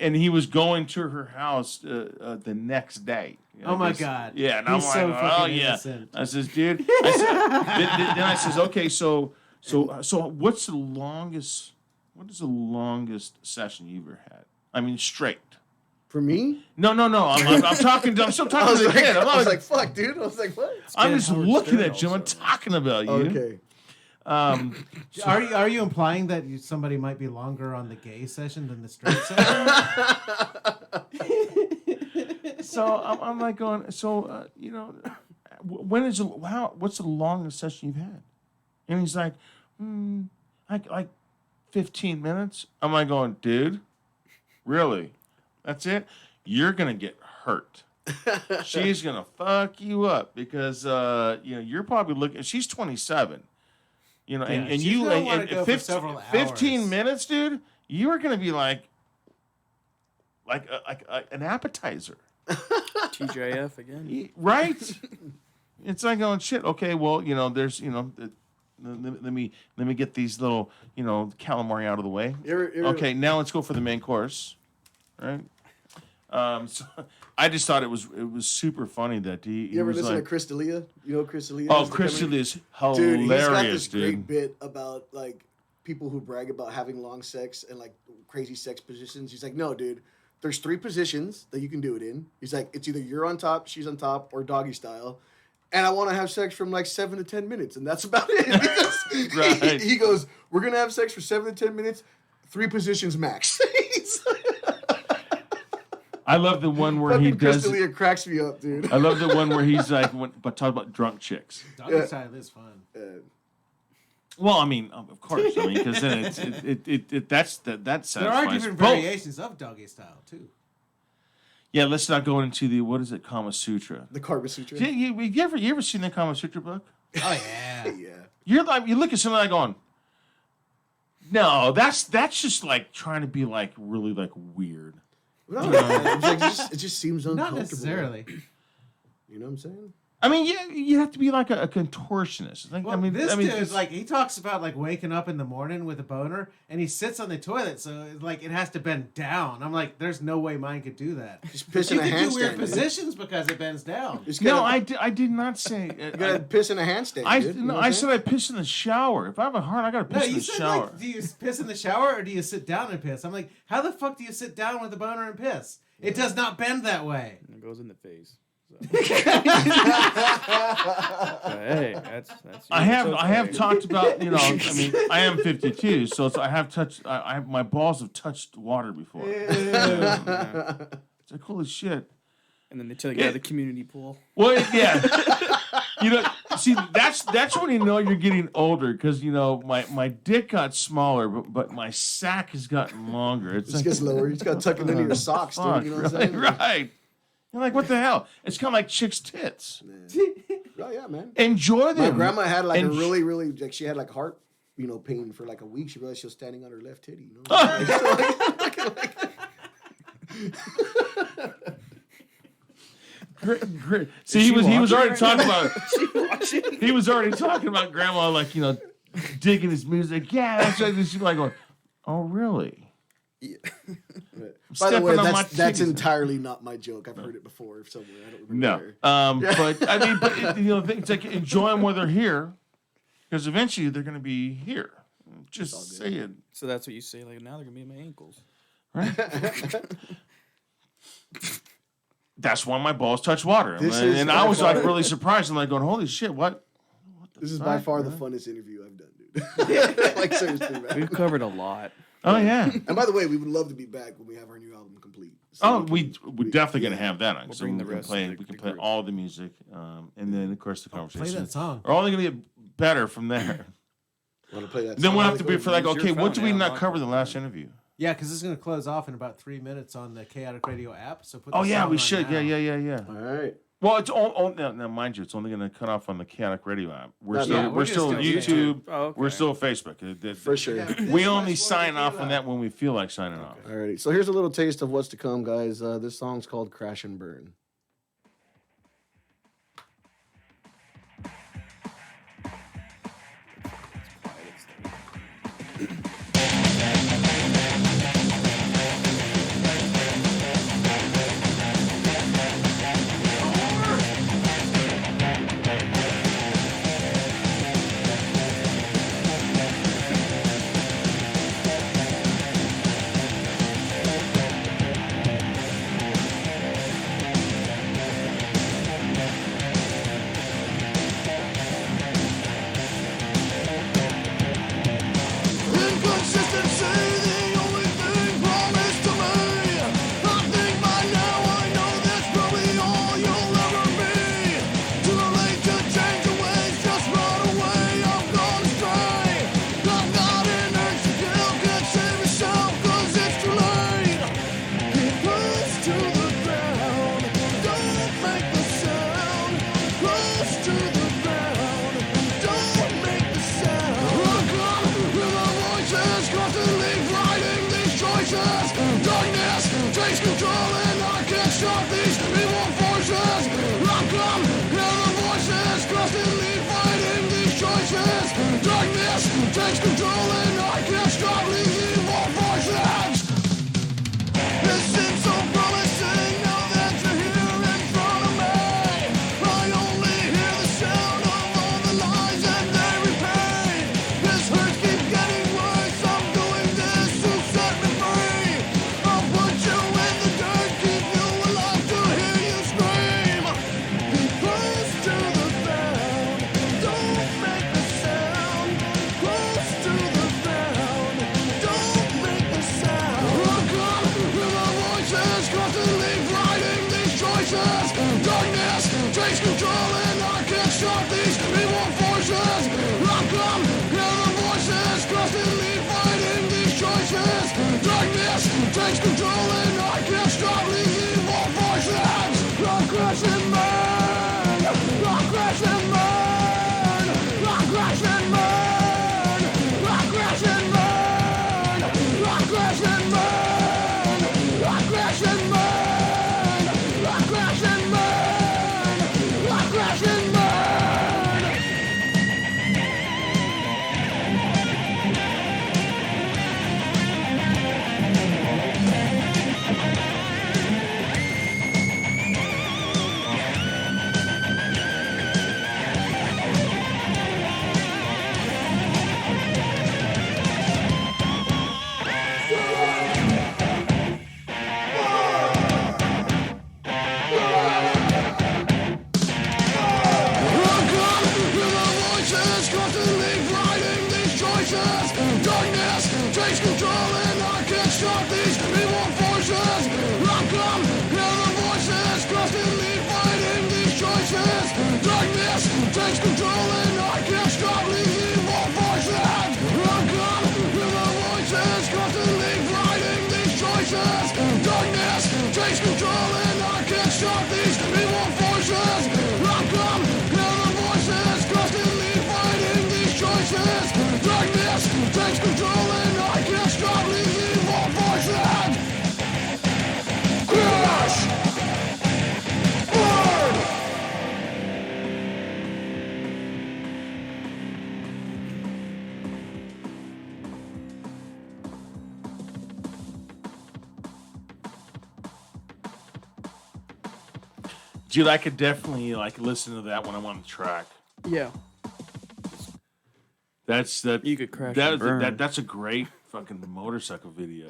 and he was going to her house the next day. Oh my God. Yeah, and He's I'm so like, oh fucking yeah. innocent. I says, dude. Then I says, okay, so what's the longest? What is the longest session you ever had? I mean, straight. For me? No. I'm talking. I'm still I talking was to the kid. I was like, fuck, dude. I was like, what? I'm just Howard looking Stern at you. I'm also. talking about you. Okay. Are you implying that somebody might be longer on the gay session than the straight session? So I'm like going. So when is what's the longest session you've had? And he's like, like 15 minutes. I'm like going, dude, really? That's it? You're gonna get hurt. She's gonna fuck you up because you're probably looking. She's 27. And she's you gonna wanna and go for several 15 hours. minutes, dude. You are gonna be like an appetizer, TJF again. right? It's like going shit. Okay, well, there's let me get these little calamari out of the way. Okay, now let's go for the main course, right? So I just thought it was super funny that he You ever was listen like, to Chris D'Elia? You know Chris D'Elia? oh, He's the Chris comedian. is Dude, he's got hilarious, this great dude. bit about like people who brag about having long sex and like crazy sex positions. He's like, no, dude, there's 3 positions that you can do it in. He's like, it's either you're on top, she's on top, or doggy style. And I want to have sex from like 7 to 10 minutes, and that's about it. Because Right. he goes, we're gonna have sex for 7 to 10 minutes, 3 positions max. I love the one where he Fucking Chris does. D'Elia cracks me up, dude. I love the one where he's like, but talk about drunk chicks. Doggy style is fun. Well, I mean, of course. I mean, because then that satisfies There are different both. variations of doggy style too. Yeah, let's not go into the what is it, Kama Sutra. The Kama Sutra. Yeah, you ever seen the Kama Sutra book? Oh yeah. Yeah. You're like you look at something like going, no, that's just like trying to be like really like weird. No, it just seems uncomfortable. Not necessarily. You know what I'm saying? I mean, yeah, you have to be like a contortionist. Like, Well, this dude, like, he talks about like waking up in the morning with a boner, and he sits on the toilet, so like it has to bend down. I'm like, there's no way mine could do that. Just piss You in a can do weird handstand. positions because it bends down. No, I did not say. You gotta piss in a handstand. Dude. You know what I I'm said I piss in the shower. If I have a heart, I gotta No, piss in you the said shower. like, do you piss in the shower or do you sit down and piss? I'm like, how the fuck do you sit down with a boner and piss? It does not bend that way. And it goes in the face. So. Hey, that's I have talked about, you know, I mean, I am 52, so I have touched. My balls have touched water before. Yeah. It's like holy shit. And then they tell you to get out of the community pool. Well, yeah. You know, see, that's when you know you're getting older because you know my dick got smaller, but my sack has gotten longer. It's It like, gets lower. You just gotta tuck it into your socks, dude. fuck, You know what I'm right, saying? right. You're like, what the hell? It's kind of like chicks' tits. Oh yeah, man. Enjoy them. My grandma had like And a really, really like she had like heart, pain for like a week. She realized she was standing on her left titty. You know? Great. See, he was already talking about he was already talking about grandma like digging his music. Yeah, that's right. She's like going, oh really? By the Stepping way, on my that's titties. entirely not my joke. I've heard it before somewhere. I don't remember. No. where. But I mean, it's like enjoy them while they're here, because eventually they're going to be here. Just saying, So that's what you say. Like now they're gonna be in my ankles. right? That's why my balls touch water, and I was like really surprised. I'm like going, holy shit, what This is fuck, by far the man? funnest interview I've done, dude. Like seriously, man. We've covered a lot. Oh yeah. And by the way, we would love to be back when we have our new album complete. So Oh, we're definitely gonna have that on. We'll So bring we the can rest play. of the We can play group. all the music, and then of course the Play conversation. that song. Are only gonna get better from there. Want to play that? Then song? we'll have to be for like, Use your okay, what phone did we now, not Mark. cover the last interview? Yeah, because it's going to close off in about 3 minutes on the Chaotic Radio app. So put. Oh the yeah, song we on should. now. Yeah. All right. Well, it's all now, mind you, it's only going to cut off on the Chaotic Radio app. We're Yeah, still we're just still gonna YouTube. Oh, okay. We're still Facebook. For sure. Yeah, We this only much sign more to off do on that when we feel like signing off. All right. So here's a little taste of what's to come, guys. This song's called "Crash and Burn." Close to the these evil forces. How come hear the voices constantly fighting these choices? Darkness takes control and I can't stop these evil forces. How come hear the voices constantly fighting these choices? Darkness takes control and I can't stop these evil forces. How come hear the voices constantly fighting these choices? Darkness takes control and I can't stop these evil forces. Crash! Burn! Dude, I could definitely like listen to that when I'm on the track. Yeah. That's that. You could crash That, and burn. that's a great fucking motorcycle video.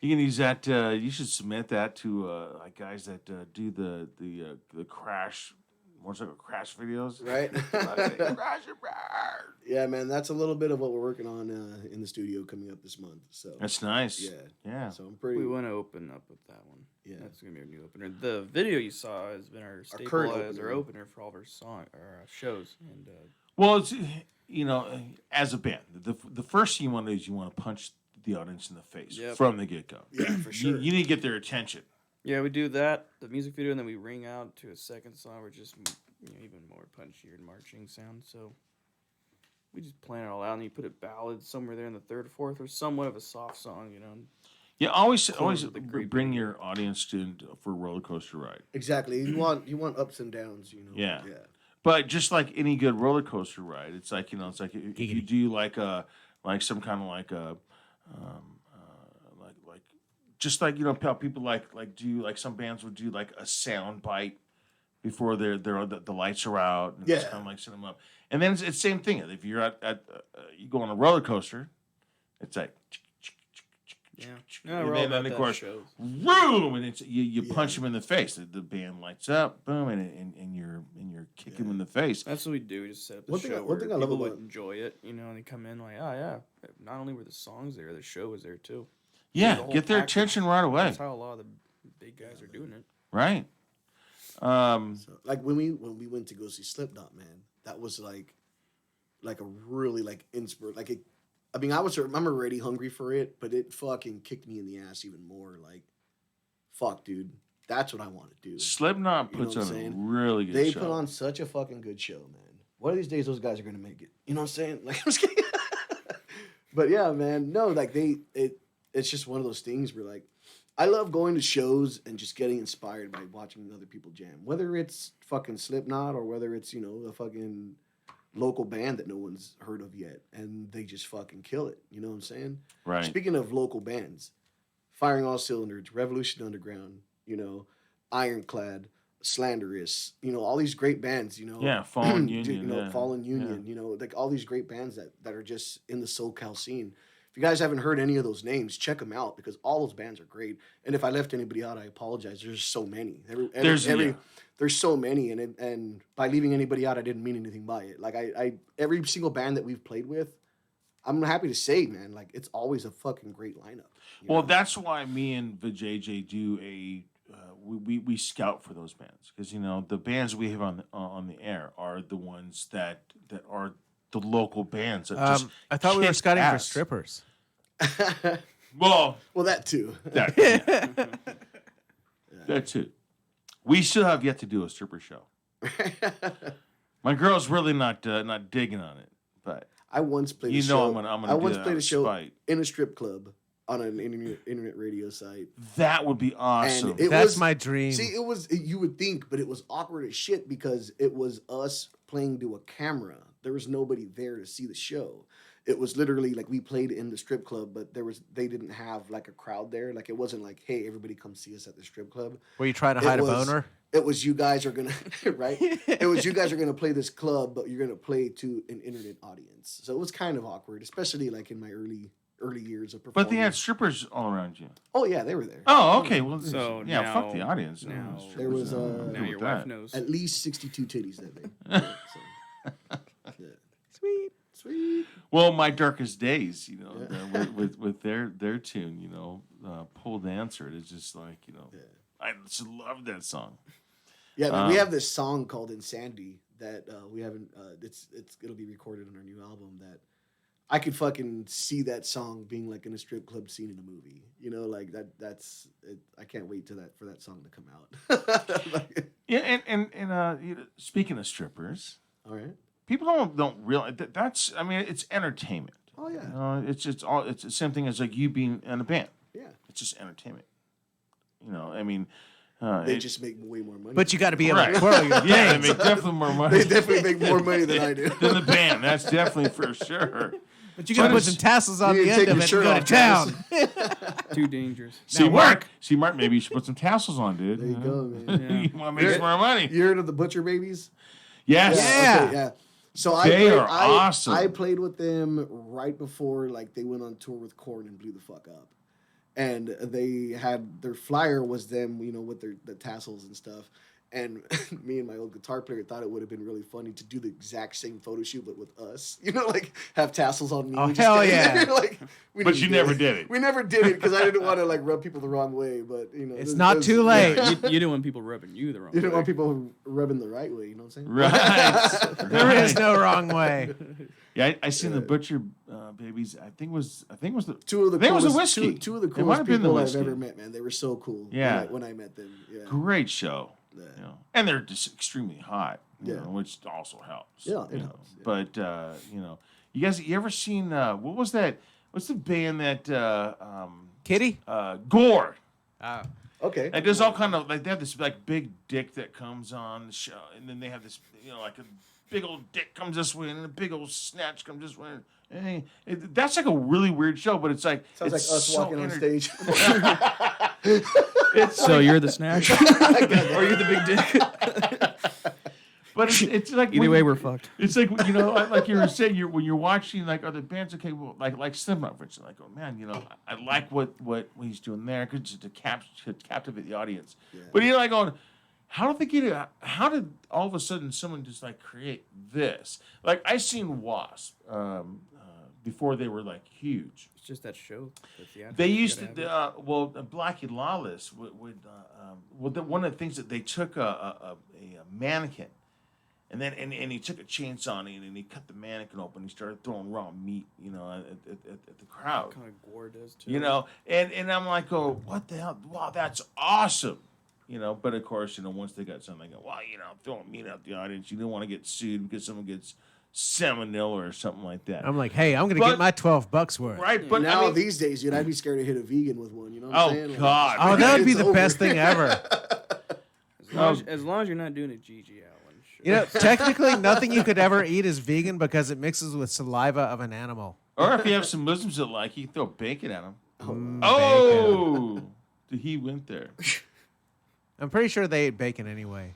You can use that. You should submit that to like guys that do the crash motorcycle crash videos. Right? Crash and burn. Yeah, man, that's a little bit of what we're working on in the studio coming up this month. So That's nice. yeah, Yeah. so I'm pretty. We want to open up with that one. Yeah. That's gonna be our new opener. The video you saw has been our staple current as our opener. opener for all of our shows. And Well, it's as a band, the first thing you want to do is you want to punch the audience in the face Yep. from the get go. Yeah, for sure. You need to get their attention. yeah, we do that, the music video, and then we ring out to a second song. We're just even more punchier and marching sound. So we just plan it all out, and you put a ballad somewhere there in the third, fourth, or somewhat of a soft song. Yeah, always Close with the creepy. bring your audience for a roller coaster ride. Exactly. You want ups and downs. Yeah. Yeah. But just like any good roller coaster ride, it's like it's like if you do like some kind of like a like just like how people like do like some bands would do like a sound bite before the lights are out and just Yeah. kind of like set them up, and then it's same thing. If you're at you go on a roller coaster, it's like. Yeah, And we're all then, about of that course, shows. boom, and it's you Yeah. punch them in the face. The band lights up, boom, and you're kicking them in the face. That's what we do. We just set up the One thing show I- one where thing I love people would about- enjoy it, and they come in like, oh yeah. Not only were the songs there, the show was there too. Yeah, the whole get their package. attention right away. That's how a lot of the big guys are doing it. Right. So, like when we went to go see Slipknot, man, that was like a really like I'm already hungry for it, but it fucking kicked me in the ass even more. Like, fuck, dude, that's what I want to do. Slipknot You know puts what on I'm a saying? really good They show. put on such a fucking good show, man. One of these days, those guys are gonna make it. You know what I'm saying? Like, I'm just kidding. But yeah, man, no, like it's just one of those things where like I love going to shows and just getting inspired by watching other people jam. Whether it's fucking Slipknot or whether it's a fucking local band that no one's heard of yet, and they just fucking kill it. You know what I'm saying? Right. Speaking of local bands, Firing All Cylinders, Revolution Underground, Ironclad, Slanderous, all these great bands, Yeah, Fallen Dude, Union. Yeah. Fallen Union, like all these great bands that are just in the SoCal scene. If you guys haven't heard any of those names, check them out because all those bands are great. And if I left anybody out, I apologize. There's so many. There's so many, and by leaving anybody out, I didn't mean anything by it. Like I every single band that we've played with, I'm happy to say, man, like it's always a fucking great lineup. Well, that's why me and Vijay do we scout for those bands because the bands we have on the air are the ones that are the local bands. That just I thought we were kick scouting for ass. strippers. Well, well, that too. that too. We still have yet to do a stripper show. My girl's really not digging on it, but I once played. you a know show. I'm gonna I do once that played out a of show spite. in a strip club on an internet radio site. That would be awesome. And it That's was my dream. See, you would think, but it was awkward as shit because it was us playing to a camera. There was nobody there to see the show. It was literally like we played in the strip club, but they didn't have like a crowd there. Like it wasn't like, hey, everybody come see us at the strip club. Were you trying to hide a boner? It was you guys are gonna right. It was you guys are gonna play this club, but you're gonna play to an internet audience. So it was kind of awkward, especially like in my early years of performing. But they had strippers all around you. Oh yeah, they were there. Oh, okay. Well, So yeah, fuck the now- audience. now- Strippers, There was, I'm good Now with your that. wife knows. At least 62 titties that day. Yeah, so. Yeah. Sweet. Sweet. Well, My Darkest Days, you know, Yeah. with their tune, you know, Pole Dancer. It's just like, you know, I just love that song. Yeah, man, we have this song called Insanity that we haven't. It'll be recorded on our new album. That I could fucking see that song being like in a strip club scene in a movie. You know, like that. That's. It, I can't wait for that song to come out. Like, Yeah, and you know, speaking of strippers, all right. people don't realize that's. I mean, it's entertainment. Oh yeah. You know, it's the same thing as like you being in a band. Yeah. It's just entertainment. You know, I mean, They just make way more money. But you got to be able Right. to twirl your yeah, thing. they make definitely more money. They definitely make more money than I do. than the band. That's definitely for sure. But you got to put some tassels on You the need to end take of your it and shirt go to off, town. Too dangerous. See, work. Mark, maybe you should put some tassels on, dude. There you go, man. you want to make some more money? You heard of the Butcher Babies? Yes. Yeah. Okay, yeah. So They are awesome. I played with them right before like they went on tour with Korn and blew the fuck up. And they had their flyer was them, you know, with the tassels and stuff. And me and my old guitar player thought it would have been really funny to do the exact same photo shoot, but with us. You know, like have tassels on me. Oh, just hell standing yeah. there, like, we But didn't you do never did it. We never did it because I didn't want to like rub people the wrong way. But you know, It's not too late. You didn't want people rubbing you the wrong You didn't way. want people rubbing the right way. You know what I'm saying? Right. There is no wrong way. Yeah, I seen the Butcher Babies. I think it was the Two of the I think it was the coolest, whiskey. two of the It might coolest have been the people I've whiskey. ever met, man. They were so cool. Yeah. when I met them. Yeah. great show. Yeah. You know, and they're just extremely hot. You Yeah. know, which also helps. Yeah, it you know. helps, yeah. But you know, you ever seen what was that? What's the band that Kitty? Gore? Oh. Okay. Like there's all kind of like they have this like big dick that comes on the show, and then they have this like a big old dick comes this way, and a big old snatch comes this way. And that's like a really weird show, but it's like Sounds like it's us so walking on stage. It's So you're the snatch, or you're the big dick. but it's like Either when- way, we're fucked. It's like like you were saying, when you're watching like other bands, okay, well, like Slipknot, for instance, like oh man, I like what he's doing there, because to captivate the audience. Yeah. But you're like going, how did they get it? How did all of a sudden someone just like create this? Like I seen Wasp before they were like huge. It's just that show. That theatrics, They you used gotta to, have it. Blackie Lawless one of the things that they took a mannequin, and then and he took a chainsaw and he cut the mannequin open. He started throwing raw meat, at the crowd, Kind of Gore does too. and I'm like, oh, what the hell? Wow, that's awesome. But of course, once they got something, they go, well, throwing meat out the audience, you don't want to get sued because someone gets salmonella or something like that. I'm like, hey, I'm going to But- get my $12 worth. Right, but now I mean, these days, dude, I'd be scared to hit a vegan with one. You know what I'm oh saying? Like, God, Oh, that would be It's the over. best thing ever. As long as you're not doing a GG Allen. Sure. You know, technically, nothing you could ever eat is vegan because it mixes with saliva of an animal. or if you have some Muslims that like, you throw bacon at them. Bacon. Oh, he went there. I'm pretty sure they ate bacon anyway.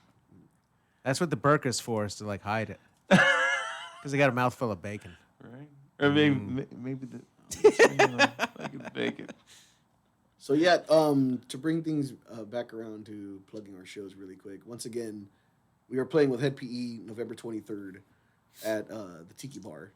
That's what the burqa's for, is to like hide it. Because they got a mouthful of bacon. Right? Or maybe the bacon. So yeah, to bring things back around to plugging our shows really quick. Once again, we are playing with Head PE November 23rd at the Tiki Bar,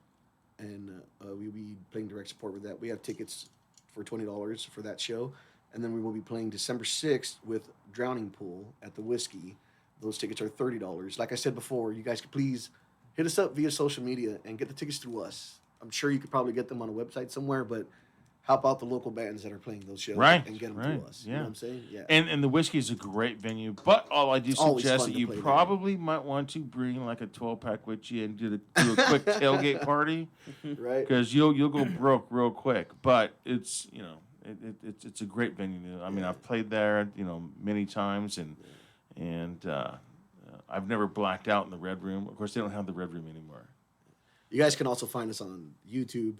and we'll be playing direct support with that. We have tickets for $20 for that show, and then we will be playing December 6th with Drowning Pool at the Whiskey. Those tickets are $30. Like I said before, you guys could please hit us up via social media and get the tickets through us. I'm sure you could probably get them on a website somewhere, but help out the local bands that are playing those shows Right, and get them right, to us. yeah. You know what I'm saying? Yeah. And the Whiskey is a great venue, but I do always suggest fun that to you play there. probably might want to bring like a 12-pack with you and do a quick tailgate party, Right? because you'll go broke real quick. But it's it's a great venue. I mean, I've played there many times, and I've never blacked out in the Red Room. Of course, they don't have the Red Room anymore. You guys can also find us on YouTube,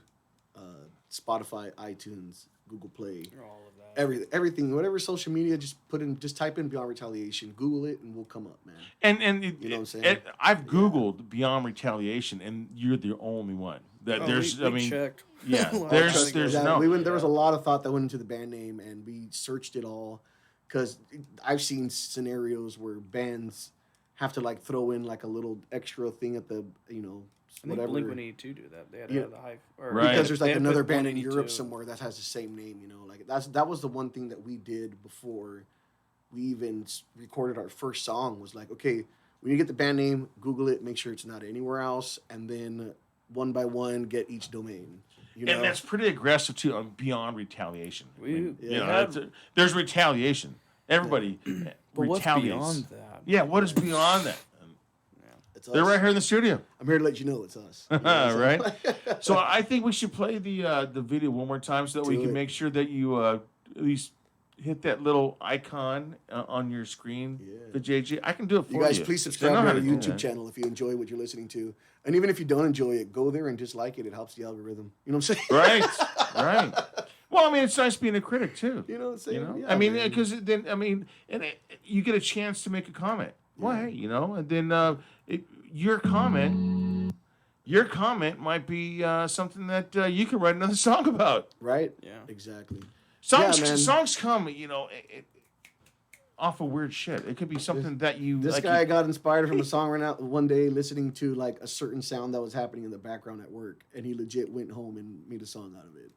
Spotify, iTunes, Google Play, All of that. everything, whatever social media. Just type in Beyond Retaliation, Google it, and we'll come up, man. And You know what I'm saying? I've Googled Beyond Retaliation, and you're the only one that Oh, there's. we I mean, checked. yeah, Well, there's Yeah, no. there was a lot of thought that went into the band name, and we searched it all because I've seen scenarios where bands have to like throw in like a little extra thing at the I think whatever. Blink-182 do that. They had to Yeah. have the high. Or Right. Because there's they like had to another put band in 182. Europe somewhere that has the same name, you know. Like that was the one thing that we did before we even recorded our first song was like, okay, when you get the band name, Google it, make sure it's not anywhere else, and then one by one get each domain. You know? And that's pretty aggressive too. Beyond Retaliation. We you know, had- there's retaliation. Everybody But what's retaliates. beyond that? Yeah, what is beyond that? It's They're us. right here in the studio. I'm here to let you know it's us. You know, Right. So I think we should play the video one more time so that we Do can it. make sure that you at least hit that little icon on your screen. Yeah. The JJ. I can do it for you. You guys, please I subscribe know to how our to do YouTube that. channel if you enjoy what you're listening to. And even if you don't enjoy it, go there and just like it. It helps the algorithm. You know what I'm saying? Right. Well, I mean, it's nice being a critic too. You know what I'm saying? You know, Yeah, I mean, man. because then you get a chance to make a comment. Well, hey, you know, and then your comment might be something that you can write another song about. Right? Yeah. Exactly. Songs, Yeah, man. songs come, you know, off of weird shit. It could be something that you. This like guy you- got inspired from a song right now one day listening to like a certain sound that was happening in the background at work, and he legit went home and made a song out of it.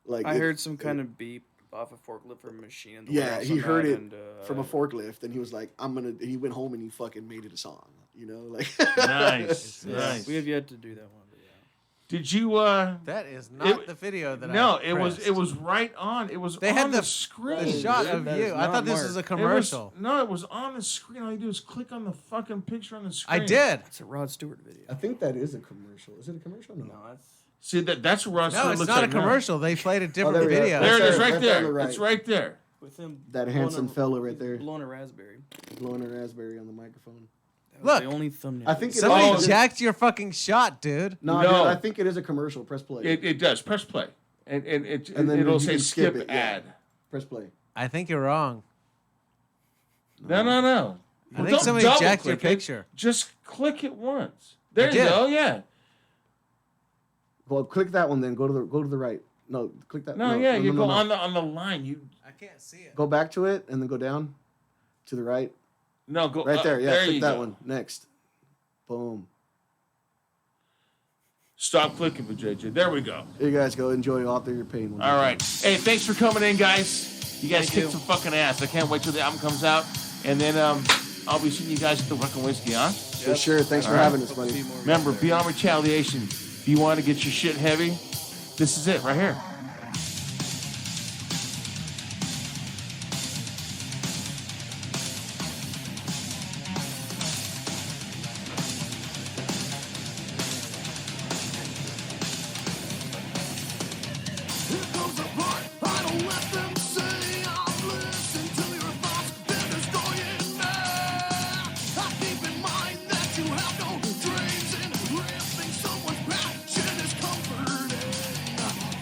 Like I heard some kind of beep off a forklift from a machine. In the yeah, warehouse he I'm heard at, it and, from a forklift, and he was like, "I'm gonna." He went home and he fucking made it a song. You know, like Nice, Yeah, nice. we have yet to do that one, but yeah. Did you? That is not the video that No, I it was. pressed. It was right on. It was. They on had the the screen. The shot dude, of that you. is I not thought this was a marked. commercial. No, it was on the screen. All you do is click on the fucking picture on the screen. I did. It's a Rod Stewart video. I think that is a commercial. Is it a commercial? No. No, that's See that's what Ross No, Stewart it's looks not a like now. commercial. They played a different there we are. video. There it is, Right right there on there. the right. It's right there. with him. That blowing handsome a- fella right there. blowing a raspberry. Blowing a raspberry on the microphone. That was Look. the only thumbnail. I think it Somebody is- jacked your fucking shot, dude. No, No. dude, I think it is a commercial. Press play. It does. Press play, and And then it'll you say can skip skip it, yeah. ad. Press play. I think you're wrong. No. I Well, think don't somebody double jacked your click it. picture. Just click it once. There you did. go. Yeah. Well, click that one. Then go to the right. No, click that. No, yeah. You no, go no. on the line. You I can't see it. Go back to it and then go down to the right. no go Right there. Yeah, There click you that go. one. Next. Boom. Stop clicking for JJ. There we go. Here you guys go. Enjoy Author Your Pain. one All more right. Hey, thanks for coming in, guys. You guys Thank kicked you. some fucking ass. I can't wait till the album comes out, and then I'll be seeing you guys at the Fucking Whiskey, huh? time. For sure. Thanks for All right. having us, buddy. Remember, Beyond Retaliation. If you want to get your shit heavy, this is it right here. Here comes the part. I don't let them say I'll listen to your thoughts. They're destroying me. I keep in mind that you have no dreams, and ripping someone's passion is comforting.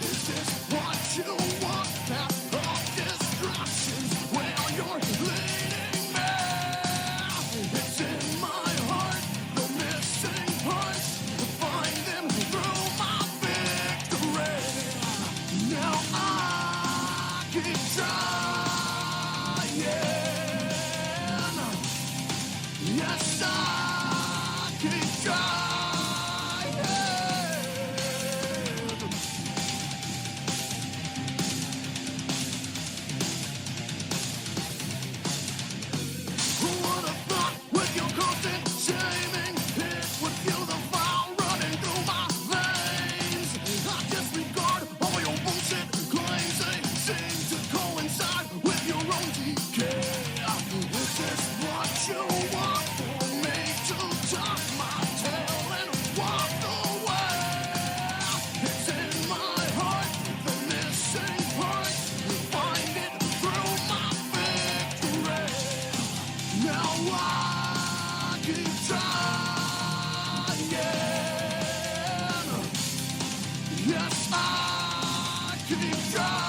Is this what you want? Path of destruction. Well, you're leading me. It's in my heart. The missing parts. Find them through my victory. Now I keep trying. Yes, I keep trying. Who would have thought with your constant shaming it would feel the fire running through my veins? I disregard all your bullshit claims. They seem to coincide with your own decay. Is this what you want for me to tuck my tail and walk away? It's in my heart, the missing part. Find it through my victory. Now I keep trying. Yes, I keep trying.